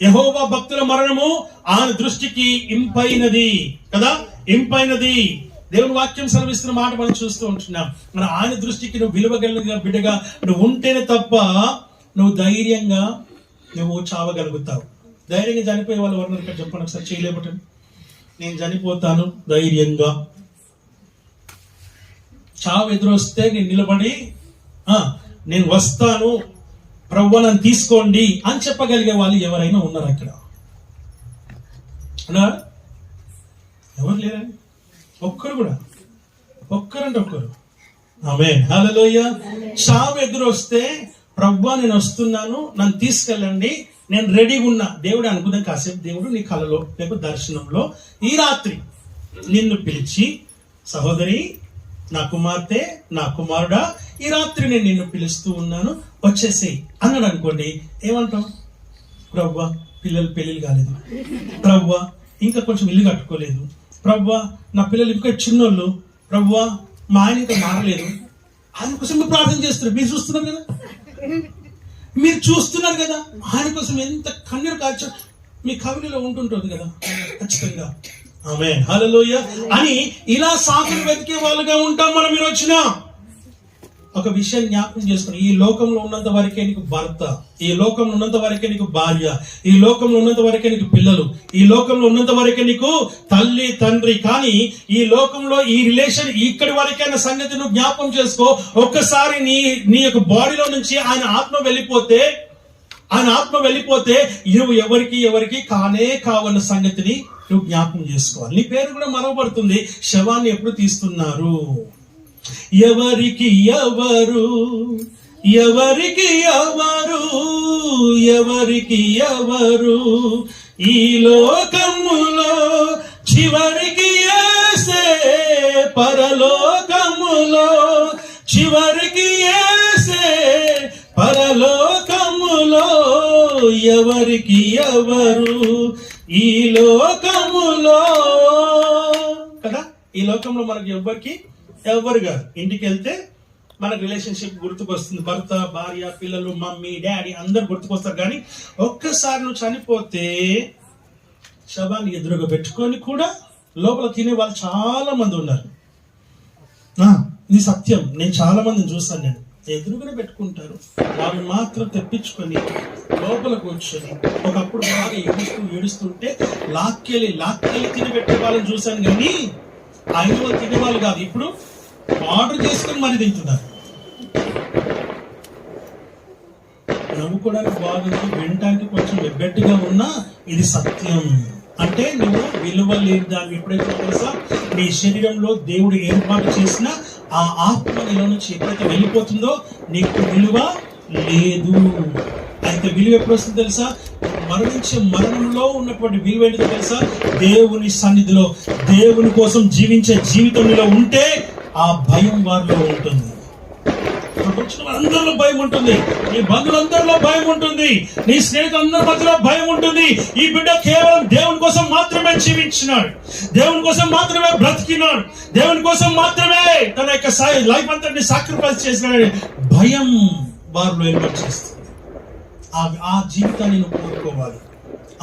యెహోవా భక్తుల మరణము ఆయన దృష్టికి ఇంపైనది కదా, ఇంపైనది. దేవుని వాక్యం సెలవిస్తున్న మాట మనం చూస్తూ ఉంటున్నాం. మన ఆయన దృష్టికి నువ్వు విలువగలిగిన బిడ్డగా నువ్వు ఉంటేనే తప్ప నువ్వు ధైర్యంగా నువ్వు చావగలుగుతావు. ధైర్యంగా చనిపోయే వాళ్ళు ఎవరు ఇక్కడ చెప్పండి ఒకసారి, చేయలేబట్టండి. నేను చనిపోతాను ధైర్యంగా, చావు ఎదురొస్తే నేను నిలబడి నేను వస్తాను, ప్రభువా నన్ను తీసుకోండి అని చెప్పగలిగే వాళ్ళు ఎవరైనా ఉన్నారు అక్కడ? అన్నా ఎవరు లేరండి, ఒక్కరు కూడా, ఒక్కరంటే ఒక్కరు. ఆమేన్, హల్లెలూయా. చావు ఎదురు వస్తే ప్రభువా నేను వస్తున్నాను, నన్ను తీసుకెళ్ళండి, నేను రెడీగా ఉన్నా. దేవుడు అనుకుందాం, కాసేపు దేవుడు నీ కలలో లేకపోతే దర్శనంలో ఈ రాత్రి నిన్ను పిలిచి, సహోదరి, నా కుమార్తె, నా కుమారుడా, ఈ రాత్రి నేను నిన్ను పిలుస్తూ ఉన్నాను, వచ్చేసేయి అన్నాడు అనుకోండి, ఏమంటాం? ప్రభువా పిల్లలు పెళ్లిళ్ళు కాలేదు, ప్రభువా ఇంకా కొంచెం ఇల్లు కట్టుకోలేదు, ప్రభువా నా పిల్లలు ఇంకా చిన్నోళ్ళు, ప్రభువా మా ఆయన ఇంకా మారలేదు. ఆయన కోసం మీరు ప్రార్థన చేస్తున్నారు, మీరు చూస్తున్నారు కదా, మీరు చూస్తున్నారు కదా, ఆయన కోసం ఎంత కన్నీరు కాచ మీ కవిలో ఉంటుంటుంది కదా ఖచ్చితంగా. ఆమేన్, హల్లెలూయా. అని ఇలా సాకులు వెతికే వాళ్ళుగా ఉంటాం మనం. మీరు వచ్చిన ఒక విషయం జ్ఞాపకం చేసుకుని, ఈ లోకంలో ఉన్నంత వరకే నీకు భర్త, ఈ లోకంలో ఉన్నంత వరకే నీకు భార్య, ఈ లోకంలో ఉన్నంత వరకే నీకు పిల్లలు, ఈ లోకంలో ఉన్నంత వరకే నీకు తల్లి తండ్రి. కానీ ఈ లోకంలో ఈ రిలేషన్ ఇక్కడి వరకైన సంగతి నువ్వు జ్ఞాపకం చేసుకో. ఒక్కసారి నీ యొక్క బాడీలో నుంచి ఆయన ఆత్మ వెళ్ళిపోతే నువ్వు ఎవరికి కానే కావన్న సంగతిని నువ్వు జ్ఞాపకం చేసుకోవాలి. నీ పేరు కూడా మరవబడుతుంది. శవాన్ని ఎప్పుడు తీస్తున్నారు? ఎవరికి ఎవరు ఈ లోకములో చివరికి యేసే, పరలోకములో చివరికి యేసే, పరలోకములో ఎవరికి ఎవరు ఈ లోకములో కదా. ఈ లోకంలో మనకి ఎవరు గారు. ఇంటికి వెళ్తే మనకు రిలేషన్షిప్ గుర్తుకొస్తుంది, భర్త భార్య పిల్లలు మమ్మీ డాడీ అందరు గుర్తుకొస్తారు. కానీ ఒక్కసారి నువ్వు చనిపోతే శవాన్ని ఎదురుగా పెట్టుకొని కూడా లోపల తినే వాళ్ళు చాలా మంది ఉన్నారు. ఇది సత్యం, నేను చాలా మందిని చూస్తాను. నేను ఎదురుగానే పెట్టుకుంటారు, వాళ్ళు మాత్రం తెప్పించుకొని లోపల కూర్చొని ఒకప్పుడు బాగా ఏడుస్తుంటే లాక్కెళ్ళి తిని పెట్టే వాళ్ళని చూశాను. కానీ ఆయన తినేవాళ్ళు కాదు, ఇప్పుడు ఆర్డర్ చేసుకుని మరి తింటున్నారు. నవ్వుకోవడానికి బాగుంది, వినటానికి కొంచెం వెబ్బెట్టుగా ఉన్నా ఇది సత్యం. అంటే నువ్వు విలువ లేదు దాన్ని ఎప్పుడైతే తెలుసా, నీ శరీరంలో దేవుడు ఏర్పాటు చేసిన ఆ ఆత్మ నీలో నుంచి ఎప్పుడైతే వెళ్ళిపోతుందో నీకు విలువ లేదు. అయితే విలువ ఎప్పుడు వస్తుందో తెలుసా? మరణించే మరణంలో ఉన్నటువంటి విలువ ఏంటో తెలుసా? దేవుని సన్నిధిలో దేవుని కోసం జీవించే జీవితంలో ఉంటే ఆ భయం వారిలో ఉంటుంది. అందరిలో భయం ఉంటుంది, నీ బంధువులందరిలో భయం ఉంటుంది, నీ స్నేహితులందరి మధ్యలో భయం ఉంటుంది. ఈ బిడ్డ కేవలం దేవుని కోసం మాత్రమే జీవించినాడు, దేవుని కోసం మాత్రమే బ్రతికినాడు, దేవుని కోసం మాత్రమే తన యొక్క లైఫ్ అంతటిని సాక్రిఫైస్ చేసినాడు. భయం వారిలో ఏర్పాటు చేస్తుంది. ఆ జీవితాన్ని నువ్వు కోరుకోవాలి.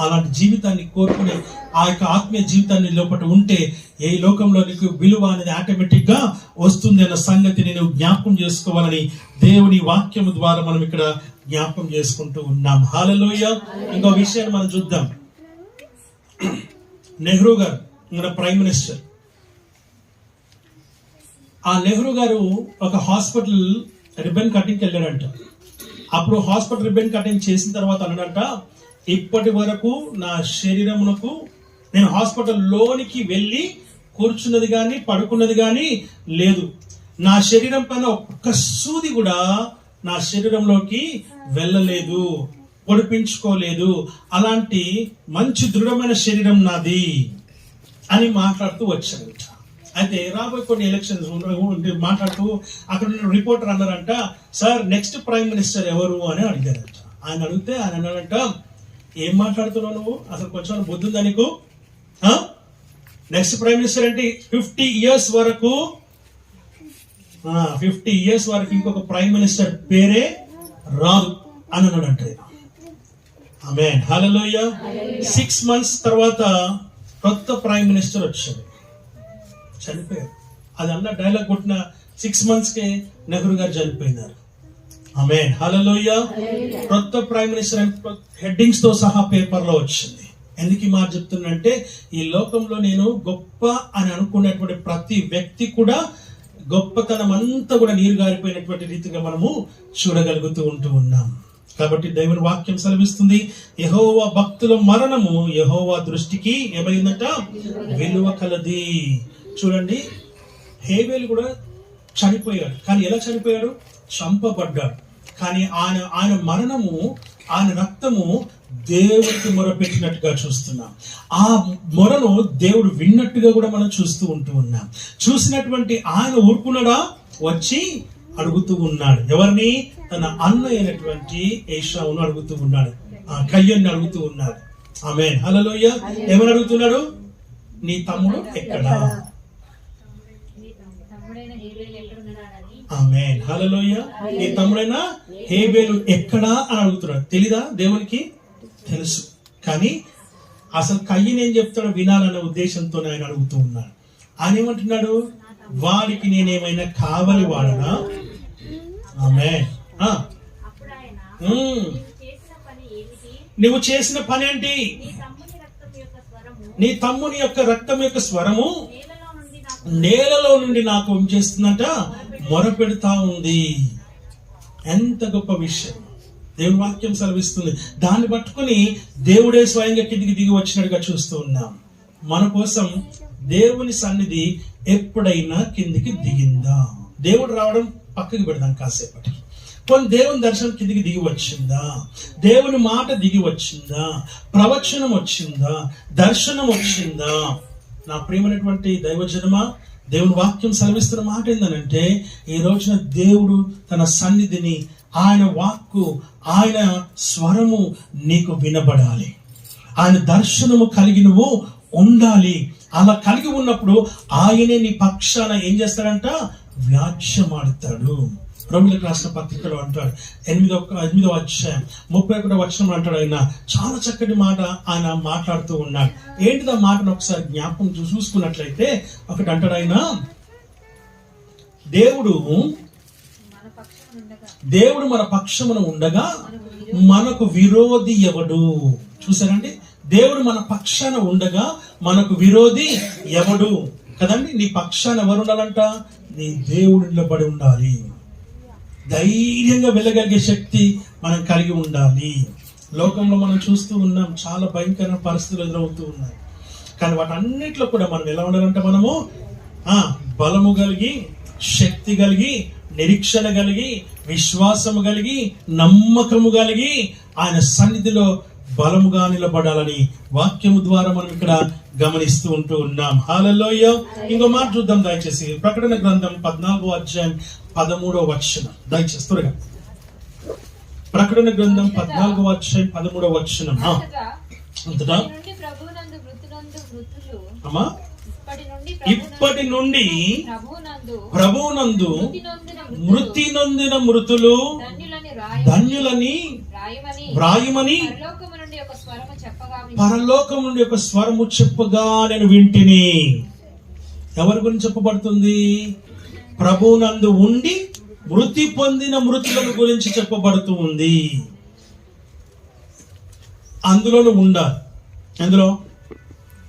అలాంటి జీవితాన్ని కోరుకునే ఆ యొక్క ఆత్మీయ జీవితాన్ని లోపల ఉంటే ఏ లోకంలో నీకు విలువ అనేది ఆటోమేటిక్ గా వస్తుంది అన్న సంగతిని నువ్వు జ్ఞాపకం చేసుకోవాలని దేవుని వాక్యము ద్వారా మనం ఇక్కడ జ్ఞాపకం చేసుకుంటూ ఉన్నాం. హల్లెలూయా. ఇంకో విషయాన్ని మనం చూద్దాం. నెహ్రూ గారు మన ప్రైమ్ మినిస్టర్, ఆ నెహ్రూ గారు ఒక హాస్పిటల్ రిబ్బన్ కటింగ్కి వెళ్ళాడంట. అప్పుడు హాస్పిటల్ రిబ్బన్ కటింగ్ చేసిన తర్వాత అన్నాడంట, ఇప్పటి వరకు నా శరీరమునకు నేను హాస్పిటల్ లోనికి వెళ్ళి కూర్చున్నది కానీ పడుకున్నది కానీ లేదు. నా శరీరం పైన ఒక్క సూది కూడా నా శరీరంలోకి వెళ్ళలేదు, పొడిపించుకోలేదు. అలాంటి మంచి దృఢమైన శరీరం నాది అని మాట్లాడుతూ వచ్చారంట. అయితే రాబోయే కొన్ని ఎలక్షన్స్ మాట్లాడుతూ అక్కడ రిపోర్టర్ అన్నారంట, సార్ నెక్స్ట్ ప్రైమ్ మినిస్టర్ ఎవరు అని అడిగారంట. ఆయన అడిగితే ఆయన అన్నాడంట, ఏం మాట్లాడుతున్నావు నువ్వు, అసలు కొంచెం బుద్ధి ఉందా నీకు? నెక్స్ట్ ప్రైమ్ మినిస్టర్ అంటే 50 years వరకు 50 years వరకు ఇంకొక ప్రైమ్ మినిస్టర్ పేరే రాదు అని అన్నాడంట. ఆమేన్, హల్లెలూయా. 6 months తర్వాత కొత్త ప్రైమ్ మినిస్టర్ వచ్చాడు, చనిపోయారు. అది అన్న డైలాగ్ కొట్టిన 6 months కే నెహ్రూ గారు చనిపోయినారు. ఆమేన్, హల్లెలూయా. కొత్త ప్రైమ్ మినిస్టర్ హెడ్డింగ్స్ తో సహా పేపర్ లో వచ్చింది. ఎందుకు ఈ మాట చెప్తున్నంటే, ఈ లోకంలో నేను గొప్ప అని అనుకునేటువంటి ప్రతి వ్యక్తి కూడా గొప్పతనం అంతా కూడా నీరు గారిపోయినటువంటి రీతిగా మనము చూడగలుగుతూ ఉన్నాం. కాబట్టి దేవుని వాక్యం సెలవిస్తుంది, యెహోవా భక్తుల మరణము యెహోవా దృష్టికి ఏమైందట, విలువ కలది. చూడండి, హేబేలు కూడా చనిపోయాడు. కానీ ఎలా చనిపోయాడు? చంపబడ్డాడు. కానీ ఆయన మరణము, ఆయన రక్తము దేవుడికి మొరపెట్టినట్టుగా చూస్తున్నాం. ఆ మొరను దేవుడు విన్నట్టుగా కూడా మనం చూస్తూ ఉన్నాం. చూసినటువంటి ఆయన ఊరుకున్నాడా? వచ్చి అడుగుతూ ఉన్నాడు. ఎవరిని? తన అన్న అయినటువంటి ఏశావును అడుగుతూ ఉన్నాడు, కయ్యన్ని అడుగుతూ ఉన్నాడు. ఆమేన్, హల్లెలూయా. ఏమని అడుగుతున్నాడు? నీ తమ్ముడు ఎక్కడా? ఆమేన్, హల్లెలూయా. నీ తమ్ముడైనా హేబేలు ఎక్కడా అని అడుగుతున్నాడు. తెలీదా? దేవునికి తెలుసు. కానీ అసలు కయ్యని ఏం చెప్తాడో వినాలనే ఉద్దేశంతో ఆయన అడుగుతూ ఉన్నాడు. ఆయన ఏమంటున్నాడు? వాడికి నేనేమైనా కావలి వాడనా? ఆమేన్. నువ్వు చేసిన పని ఏంటి? నీ తమ్ముని యొక్క రక్తం యొక్క స్వరము నేలలో నుండి నాకు ఏం చేస్తుందంట, మొరపెడతా ఉంది. ఎంత గొప్ప విషయం దేవుని వాక్యం సెలవిస్తుంది. దాన్ని పట్టుకుని దేవుడే స్వయంగా కిందికి దిగి వచ్చినట్టుగా చూస్తూ ఉన్నాం. మన కోసం దేవుని సన్నిధి ఎప్పుడైనా కిందికి దిగిందా? దేవుడు రావడం పక్కకి పెడదాం కాసేపటికి. కొన్ని దేవుని దర్శనం కిందికి దిగి వచ్చిందా? దేవుని మాట దిగి వచ్చిందా? ప్రవచనం వచ్చిందా? దర్శనం వచ్చిందా? నా ప్రియమైనటువంటి దైవజనమా, దేవుని వాక్యం సెలవిస్తున్న మాట ఏంటంటే, ఈ రోజున దేవుడు తన సన్నిధిని, ఆయన వాక్కు, ఆయన స్వరము నీకు వినబడాలి. ఆయన దర్శనము కలిగి నువ్వు ఉండాలి. అలా కలిగి ఉన్నప్పుడు ఆయనే నీ పక్షాన ఏం చేస్తాడంట, వ్యాజ్యమాడతాడు. రోమీయులకు రాసిన పత్రికలో అంటాడు, 8వ అధ్యాయం 31వ వచనం అంటాడు. ఆయన చాలా చక్కటి మాట ఆయన మాట్లాడుతూ ఉన్నాడు. ఏంటిది ఆ మాటను ఒకసారి జ్ఞాపకం చూసుకున్నట్లయితే ఒకటి అంటాడు ఆయన, దేవుడు మన పక్షమున ఉండగా మనకు విరోధి ఎవడు? చూసారండి, దేవుడు మన పక్షాన ఉండగా మనకు విరోధి ఎవడు? కదండి, నీ పక్షాన ఎవరు ఉండాలంట? నీ దేవుడు నిలబడి ఉండాలి. ధైర్యంగా వెళ్ళగలిగే శక్తి మనం కలిగి ఉండాలి. లోకంలో మనం చూస్తూ ఉన్నాం, చాలా భయంకరమైన పరిస్థితులు ఎదురవుతూ ఉన్నాయి. కానీ వాటన్నిటిలో కూడా మనం ఎలా ఉండాలంటే, మనము బలము కలిగి, శక్తి కలిగి, నిరీక్షణ కలిగి, విశ్వాసము కలిగి, నమ్మకము కలిగి ఆయన సన్నిధిలో బలముగా నిలబడాలని వాక్యము ద్వారా మనం ఇక్కడ గమనిస్తూ ఉన్నాం. హల్లెలూయా. ఇంకో మాట చూద్దాం దయచేసి. ప్రకటన గ్రంథం 14వ అధ్యాయం 13వ వచనం దయచేసి త్వరగా. ప్రకటన గ్రంథం 14వ అధ్యాయం 13వ వచనం. అంతటా అమ్మా, ఇప్పటి నుండి ప్రభువునందు మృతి నొందిన మృతులు ధన్యులని వ్రాయమని పరలోకం నుండి ఒక స్వరము చెప్పగా నేను వింటిని. ఎవరి గురించి చెప్పబడుతుంది? ప్రభువునందు ఉండి మృతి పొందిన మృతులను గురించి చెప్పబడుతూ ఉంది. అందులో ఉండాలి. ఎందులో?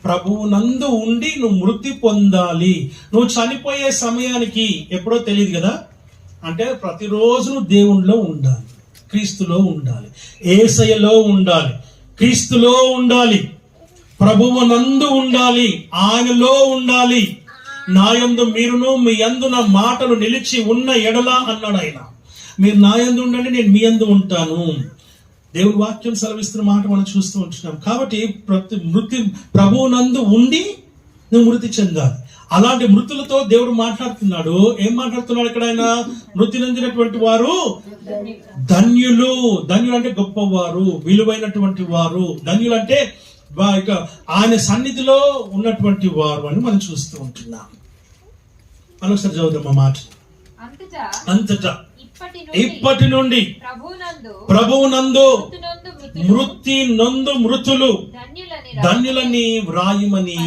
ప్రభువునందు ఉండి నువ్వు మృతి పొందాలి. నువ్వు చనిపోయే సమయానికి ఎప్పుడో తెలియదు కదా. అంటే ప్రతిరోజు నువ్వు దేవునిలో ఉండాలి, క్రీస్తులో ఉండాలి, యేసయ్యలో ఉండాలి, క్రీస్తులో ఉండాలి, ప్రభువునందు ఉండాలి, ఆయనలో ఉండాలి. నా యందు మీరును మీ యందు నా మాటలు నిలిచి ఉన్న ఎడల అన్నాడు ఆయన. మీరు నా యందు ఉండండి, నేను మీ యందు ఉంటాను. దేవుని వాక్యం సెలవిస్తున్న మాట మనం చూస్తూ ఉంటున్నాం. కాబట్టి ప్రభువునందు ఉండి నువ్వు మృతి చెందాలి. అలాంటి మృతులతో దేవుడు మాట్లాడుతున్నాడు. ఏం మాట్లాడుతున్నాడు ఇక్కడ? ఆయన మృతి నందినటువంటి వారు ధన్యులు. ధన్యులు అంటే గొప్పవారు, విలువైనటువంటి వారు. ధన్యులు అంటే ఆయన సన్నిధిలో ఉన్నటువంటి వారు అని మనం చూస్తూ ఉంటున్నాం. అనొకసారి చదువుదాం ఆ మాట. అంతటా ఇప్పటి నుండి ప్రభువునందు మృతి నొందు మృతులు ధన్యులని వ్రాయమని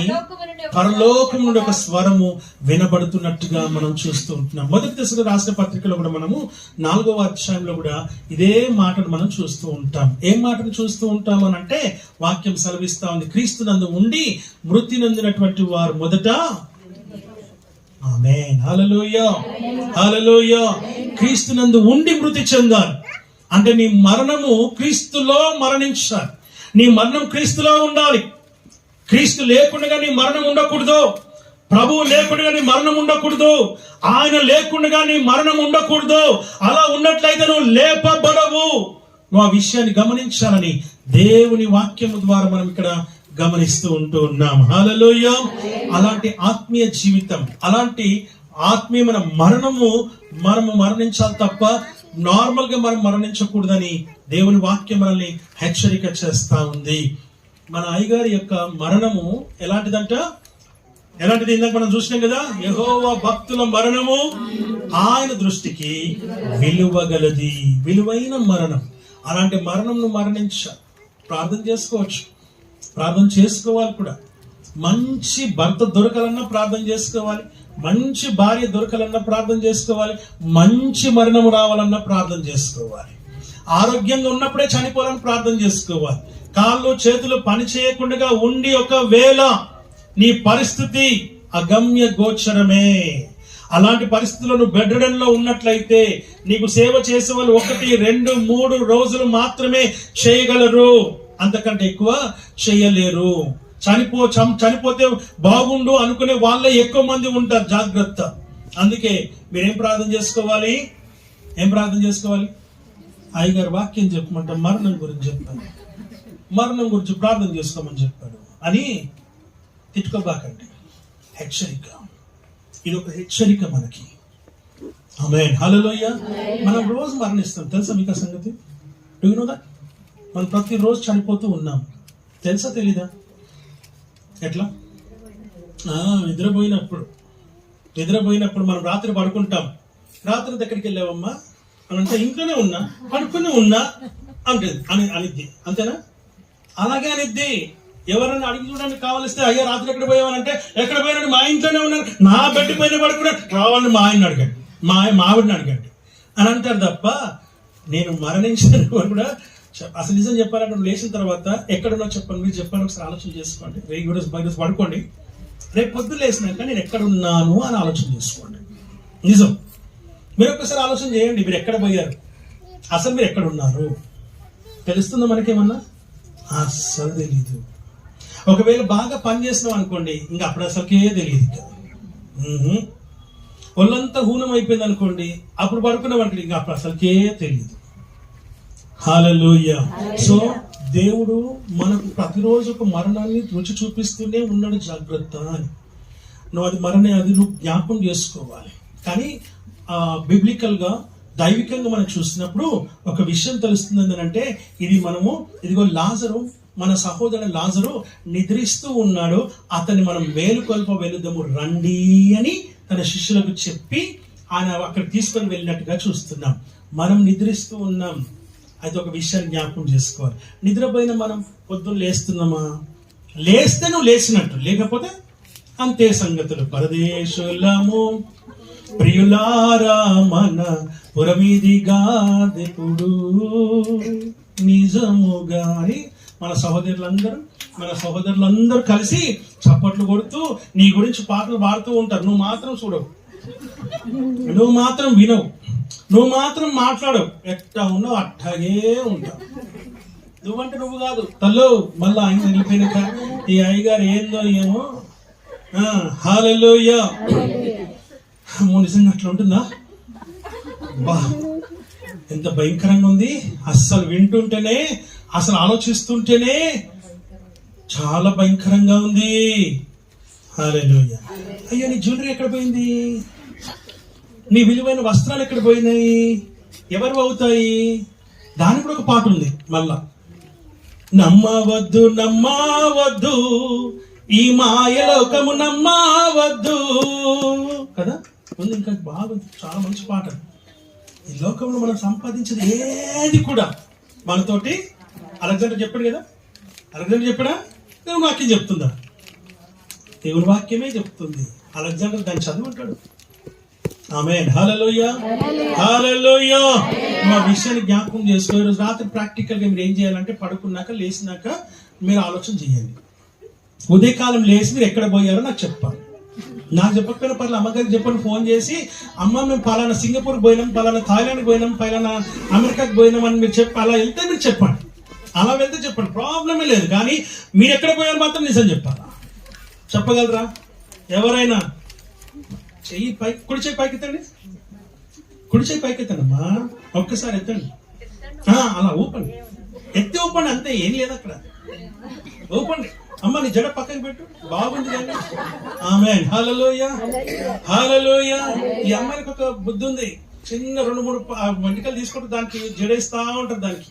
పరలోకం నుండి ఒక స్వరము వినబడుతున్నట్టుగా మనం చూస్తూ ఉంటున్నాం. మొదటి దశలో రాసిన పత్రికలో కూడా మనము 4వ అధ్యాయంలో కూడా ఇదే మాటను మనం చూస్తూ ఉంటాం. ఏం మాటను చూస్తూ ఉంటాం అని అంటే, వాక్యం సెలవిస్తా ఉంది, క్రీస్తునందు ఉండి మృతి నొందినటువంటి వారు మొదట ఆమేన్. హల్లెలూయా, హల్లెలూయా. క్రీస్తునందు ఉండి మృతి చెందాలి అంటే నీ మరణము క్రీస్తులో మరణించాలి. నీ మరణం క్రీస్తులో ఉండాలి. క్రీస్తు లేకుండా నీ మరణం ఉండకూడదు. ప్రభువు లేకుండా నీ మరణం ఉండకూడదు. ఆయన లేకుండా నీ మరణం ఉండకూడదు. అలా ఉన్నట్లయితే నువ్వు లేపబడవు. నువ్వు ఆ విషయాన్ని గమనించాలని దేవుని వాక్యము ద్వారా మనం ఇక్కడ గమనిస్తూ ఉంటూ ఉన్నాం. హల్లెలూయా. అలాంటి ఆత్మీయ జీవితం, అలాంటి ఆత్మీయమైన మరణము మనము మరణించాలి తప్ప నార్మల్ గా మనం మరణించకూడదని దేవుని వాక్యం మనల్ని హెచ్చరిక చేస్తా ఉంది. మన అయ్యగారి యొక్క మరణము ఎలాంటిదంట? ఎలాంటిది? ఇందాక మనం చూసినాం కదా, యెహోవా భక్తుల మరణము ఆయన దృష్టికి విలువగలది, విలువైన మరణం. అలాంటి మరణం మరణించాలి. ప్రార్థన చేసుకోవచ్చు, ప్రార్థన చేసుకోవాలి కూడా. మంచి భర్త దొరకాలన్నా ప్రార్థన చేసుకోవాలి, మంచి భార్య దొరకాలన్నా ప్రార్థన చేసుకోవాలి, మంచి మరణము రావాలన్నా ప్రార్థన చేసుకోవాలి. ఆరోగ్యంగా ఉన్నప్పుడే చనిపోవాలని ప్రార్థన చేసుకోవాలి. కాళ్ళు చేతులు పని చేయకుండా ఉండి ఒకవేళ నీ పరిస్థితి అగమ్య గోచరమే. అలాంటి పరిస్థితుల్లో నువ్వు బెడ్ రెడెన్ లో ఉన్నట్లయితే నీకు సేవ చేసే వాళ్ళు 1, 2, 3 రోజులు మాత్రమే చేయగలరు, అంతకంటే ఎక్కువ చేయలేరు. చనిపోతే బాగుండు అనుకునే వాళ్ళే ఎక్కువ మంది ఉంటారు. జాగ్రత్త. అందుకే మీరేం ప్రార్థన చేసుకోవాలి? ఏం ప్రార్థన చేసుకోవాలి? అయ్యగారు వాక్యం చెప్పమంట మరణం గురించి చెప్పాను, మరణం గురించి ప్రార్థన చేసుకోమని చెప్పాడు అని తిట్టుకోబాకండి. హెచ్చరిక. ఇది ఒక హెచ్చరిక మనకి. ఆమేన్. హల్లెలూయా. మనం రోజు మరణిస్తాం, తెలుసా మీకు ఆ సంగతి? Do you know that? మనం ప్రతిరోజు చనిపోతూ ఉన్నాం, తెలుసా తెలీదా? ఎట్లా? నిద్రపోయినప్పుడు మనం రాత్రి పడుకుంటాం. రాత్రి దగ్గరికి వెళ్ళావమ్మా అని అంటే ఇంట్లోనే ఉన్నా, పడుకుని ఉన్నా అంటది అనిద్ది. అంతేనా? అలాగే అనిద్ది. ఎవరన్నా అడిగి చూడండి కావాలిస్తే, అయ్యా రాత్రి ఎక్కడ పోయావనంటే, ఎక్కడ పోయినాడు? మా ఇంట్లోనే ఉన్నాను, నా బెడ్ పైన పడుకున్నాడు, కావాలని మా ఆయన్ని అడగండి, మా ఆవిడని అడగండి అని అంటారు తప్ప నేను మరణించిన కూడా. అసలు నిజం చెప్పాలంటే లేచిన తర్వాత ఎక్కడున్నా చెప్పండి, మీరు చెప్పండి, ఒకసారి ఆలోచన చేసుకోండి. రేపు పడుకోండి, రేపు పొద్దున్న లేసినాక నేను ఎక్కడున్నాను అని ఆలోచన చేసుకోండి. నిజం. మీరు ఒకసారి ఆలోచన చేయండి, మీరు ఎక్కడ పోయారు, అసలు మీరు ఎక్కడ ఉన్నారు తెలుస్తుందా మనకేమన్నా? అస్సలు తెలీదు. ఒకవేళ బాగా పని చేస్తున్నాం అనుకోండి, ఇంకా అప్పుడు అసలుకే తెలియదు. ఒళ్ళంతా హూనం అయిపోయింది అనుకోండి, అప్పుడు పడుకున్నాం అనుకోండి, ఇంకా అప్పుడు అసలుకే తెలియదు. హల్లెలూయా. సో దేవుడు మనకు ప్రతిరోజు ఒక మరణాన్ని రుచి చూపిస్తూనే ఉన్నాడు. జాగ్రత్త అని అది నువ్వు జ్ఞాపకం చేసుకోవాలి. కానీ బిబ్లికల్ గా, దైవికంగా మనం చూసినప్పుడు ఒక విషయం తెలుస్తుంది అంటే, ఇదిగో లాజరు, మన సహోదరుడు లాజరు నిద్రిస్తూ ఉన్నాడు, అతన్ని మనం మేలుకొల్ప వెళుదాము రండి అని తన శిష్యులకు చెప్పి ఆయన అక్కడ తీసుకొని వెళ్ళినట్టుగా చూస్తున్నాం. మనం నిద్రిస్తూ ఉన్నాం. అయితే ఒక విషయాన్ని జ్ఞాపకం చేసుకోవాలి. నిద్రపోయిన మనం పొద్దున్న లేస్తున్నామా? లేస్తే నువ్వు లేచినట్టు, లేకపోతే అంతే సంగతులు. పరదేశులము ప్రియులారా మన పురమీదిగా దేవుడు నిజముగా అని మన సహోదరులందరూ కలిసి చప్పట్లు కొడుతూ నీ గురించి పాటలు పాడుతూ ఉంటారు. నువ్వు మాత్రం చూడవు, నువ్వు మాత్రం వినవు, నువ్వు మాత్రం మాట్లాడవు. ఎట్టా ఉన్నావు అట్టాగే ఉంటావు. నువ్వంటే నువ్వు కాదు తల్లు. మళ్ళా ఆయన వెళ్ళిపోయినాక ఈ అయ్యగారు ఏందో ఏమో. హల్లెలూయా. నిజంగా అట్లా ఉంటుందా? బా, ఎంత భయంకరంగా ఉంది. అస్సలు వింటుంటేనే, అసలు ఆలోచిస్తుంటేనే చాలా భయంకరంగా ఉంది. హల్లెలూయా. అయ్యో, నీ జ్యువెలరీ ఎక్కడ పోయింది? నీ విలువైన వస్త్రాలు ఎక్కడ పోయినాయి? ఎవరు అవుతాయి? దానికి కూడా ఒక పాట ఉంది మళ్ళా. నమ్మవద్దు ఈ మాయలోకము నమ్మవద్దు కదా ఉంది. ఇంకా బాగుంది, చాలా మంచి పాట. ఈ లోకంలో మనం సంపాదించేది ఏది కూడా మనతోటి. అలెగ్జాండర్ చెప్పాడు కదా, అలెగ్జాండర్ చెప్పాడా? దేవుని వాక్యం చెప్తుందా? దేవుని వాక్యమే చెప్తుంది. అలెగ్జాండర్ దాన్ని చదవంటాడు. ఆమేన్. హల్లెలూయా, హల్లెలూయా. మా విషయాన్ని జ్ఞాపకం చేసుకో. ఈరోజు రాత్రి ప్రాక్టికల్ గా మీరు ఏం చేయాలంటే, పడుకున్నాక లేచినాక మీరు ఆలోచన చేయండి. ఉదయకాలం లేచి మీరు ఎక్కడ పోయారో నాకు చెప్పాలి. నాకు చెప్పకపోయినా పర్లేదు, అమ్మగారికి చెప్పని ఫోన్ చేసి, అమ్మ మేము పలానా సింగపూర్ పోయినాం, పలానా థాయిలాండ్ పోయినాం, పలానా అమెరికాకి పోయినాం అని మీరు అలా వెళ్తే మీరు చెప్పండి, అలా వెళ్తే చెప్పండి, ప్రాబ్లమే లేదు. కానీ మీరు ఎక్కడ పోయారు మాత్రం నిజం చెప్పాలా? చెప్పగలరా ఎవరైనా? చెయ్యి పైకి, కుడి చేయి పైకి ఎత్తండి, కుడి చేయి పైకి ఎత్తండి అమ్మా, ఒక్కసారి ఎత్తండి, అలా ఊపండి, ఎత్తి ఊపండి, అంతే, ఏం లేదు అక్కడ, ఊపండి. అమ్మ నీ జడ పక్కన పెట్టు, బాగుంది కానీ. ఆమేన్, హల్లెలూయా, హల్లెలూయా. ఈ అమ్మాయికి ఒక బుద్ధి ఉంది, చిన్న 2-3 వంటికలు తీసుకుంటూ దానికి జడేస్తా ఉంటారు దానికి.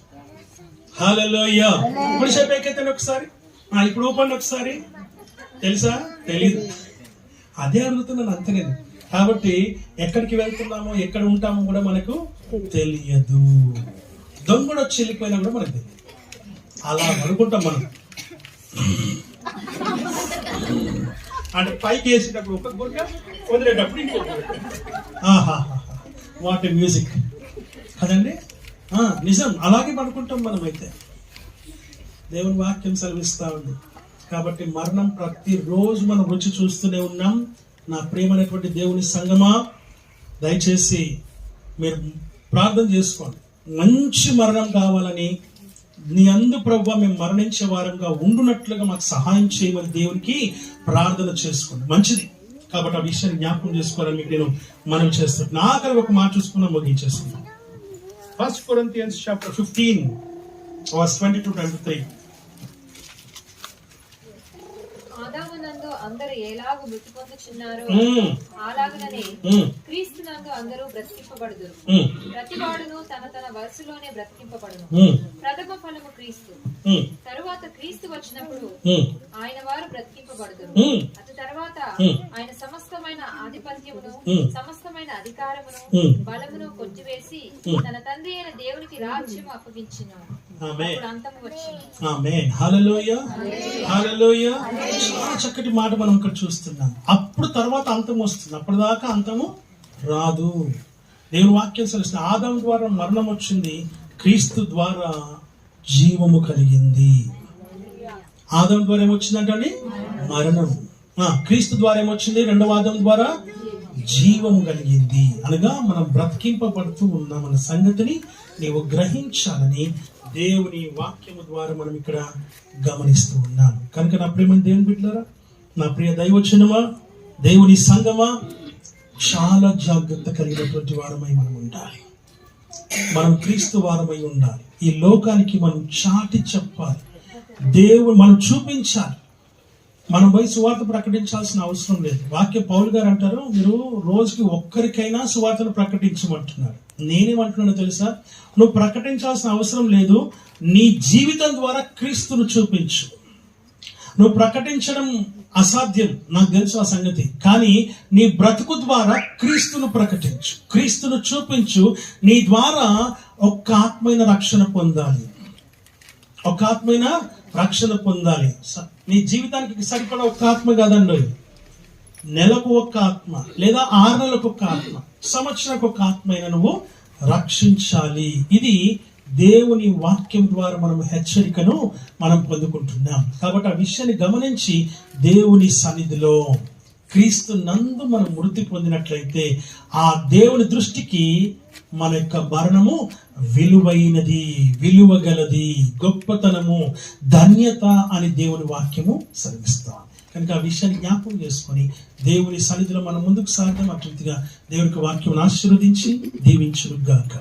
హల్లెలూయా. ఇప్పుడు సేపు ఎక్కెత్తండి ఒకసారి, ఇప్పుడు ఊపండి ఒకసారి. తెలుసా? తెలీదు, అదే అడుగుతున్నాను, అంతే నేను. కాబట్టి ఎక్కడికి వెళ్తున్నామో ఎక్కడ ఉంటామో కూడా మనకు తెలియదు. దొంగడు వచ్చి వెళ్ళిపోయినా కూడా మనకు తెలియదు. అలా అనుకుంటాం మనం. అంటే పైకి వేసేటప్పుడు ఒక గుర్క, వదిలేటప్పుడు ఇంకో గుర్క. వాట్ ఏ మ్యూజిక్ కదండి. నిజం, అలాగే అనుకుంటాం మనం. అయితే దేవుని వాక్యం సెలవిస్తా ఉంది. కాబట్టి మరణం ప్రతిరోజు మనం రుచి చూస్తూనే ఉన్నాం. నా ప్రియమైనటువంటి దేవుని సంగమా, దయచేసి మీరు ప్రార్థన చేసుకోండి, మంచి మరణం కావాలని. నీ అందు ప్రభువా మేము మరణించే వారంగా ఉండునట్లుగా మాకు సహాయం చేయమని దేవునికి ప్రార్థన చేసుకోండి, మంచిది. కాబట్టి ఆ విషయాన్ని జ్ఞాపకం చేసుకోవాలని మీకు నేను మనం చేస్తున్నాను. ఆఖరి ఒక మాట చూసుకున్నాం, ముగించేస్తున్నాం. 1 Corinthians chapter 15 verse 22-23. ఆదామునందు అందరూ ఎలాగు మృతి పొందుచున్నారో అలాగుననే క్రీస్తునందు అందరూ బ్రతికింపబడుదురు. ప్రతివాడును తన తన వరుసలోనే బ్రతికింపబడును. ప్రథమ ఫలము క్రీస్తు, తరువాత క్రీస్తు వచ్చినప్పుడు ఆయన వారు బ్రతికింపబడుదురు. అటు తర్వాత ఆయన సమస్తమైన ఆధిపత్యమును, సమస్తమైన అధికారమును, బలమును కొట్టివేసి తన తండ్రి అయిన దేవునికి రాజ్యము అప్పగించును. అంతము వచ్చింది. ఆమేన్, హల్లెలూయా, హల్లెలూయా. చాలా చక్కటి మాట మనం ఇక్కడ చూస్తున్నాం. అప్పుడు తర్వాత అంతం వస్తుంది, అప్పటిదాకా అంతము రాదు. దేవుని వాక్యం తెలుస్తుంది. ఆదాము ద్వారా మరణం వచ్చింది, క్రీస్తు ద్వారా జీవము కలిగింది. ఆదాము ద్వారా ఏమొచ్చిందంటే మరణం, క్రీస్తు ద్వారా ఏమొచ్చింది? రెండవ ఆదాము ద్వారా జీవము కలిగింది. అనగా మనం బ్రతికింపబడుతూ ఉన్నాం అన్న సంగతిని నీవు గ్రహించాలని దేవుని వాక్యము ద్వారా మనం ఇక్కడ గమనిస్తూ ఉన్నాం. కనుక నా ప్రియమైన దేవుని బిడ్డలారా, నా ప్రియ దైవజనమా, దేవుని సంగమా, చాలా జాగ్రత్త కలిగినటువంటి వారమై మనం ఉండాలి. మనం క్రీస్తు వారమై ఉండాలి. ఈ లోకానికి మనం చాటి చెప్పాలి, దేవుడు మనం చూపించాలి. మనం పోయి సువార్త ప్రకటించాల్సిన అవసరం లేదు. వాక్య పౌలు గారు అంటారు, మీరు రోజుకి ఒక్కరికైనా సువార్తను ప్రకటించమంటున్నారు. నేనేమంటున్నానో తెలుసా? నువ్వు ప్రకటించాల్సిన అవసరం లేదు, నీ జీవితం ద్వారా క్రీస్తును చూపించు. నువ్వు ప్రకటించడం అసాధ్యం, నాకు తెలుసు ఆ సంగతి. కానీ నీ బ్రతుకు ద్వారా క్రీస్తును ప్రకటించు, క్రీస్తును చూపించు. నీ ద్వారా ఒక్క ఆత్మైన రక్షణ పొందాలి, ఒక ఆత్మైన రక్షణ పొందాలి. నీ జీవితానికి సరిపడా ఒక్క ఆత్మ కాదండి, నెలకు ఒక్క ఆత్మ, లేదా 6 నెలలకు ఒక్క ఆత్మ, సంవత్సరానికి ఒక ఆత్మైన నువ్వు రక్షించాలి. ఇది దేవుని వాక్యం ద్వారా మనం హెచ్చరికను మనం పొందుకుంటున్నాం. కాబట్టి ఆ విషయాన్ని గమనించి దేవుని సన్నిధిలో క్రీస్తు నందు మనం మృతి పొందినట్లయితే ఆ దేవుని దృష్టికి మన యొక్క మరణము విలువైనది, విలువగలది, గొప్పతనము, ధన్యత అని దేవుని వాక్యము సెలవిస్తాం. కనుక ఆ విషయాన్ని జ్ఞాపకం చేసుకొని దేవుని సన్నిధిలో మనం ముందుకు సాగడం. అట్లా దేవునికి వాక్యం ఆశీర్వదించి దీవించును గాక.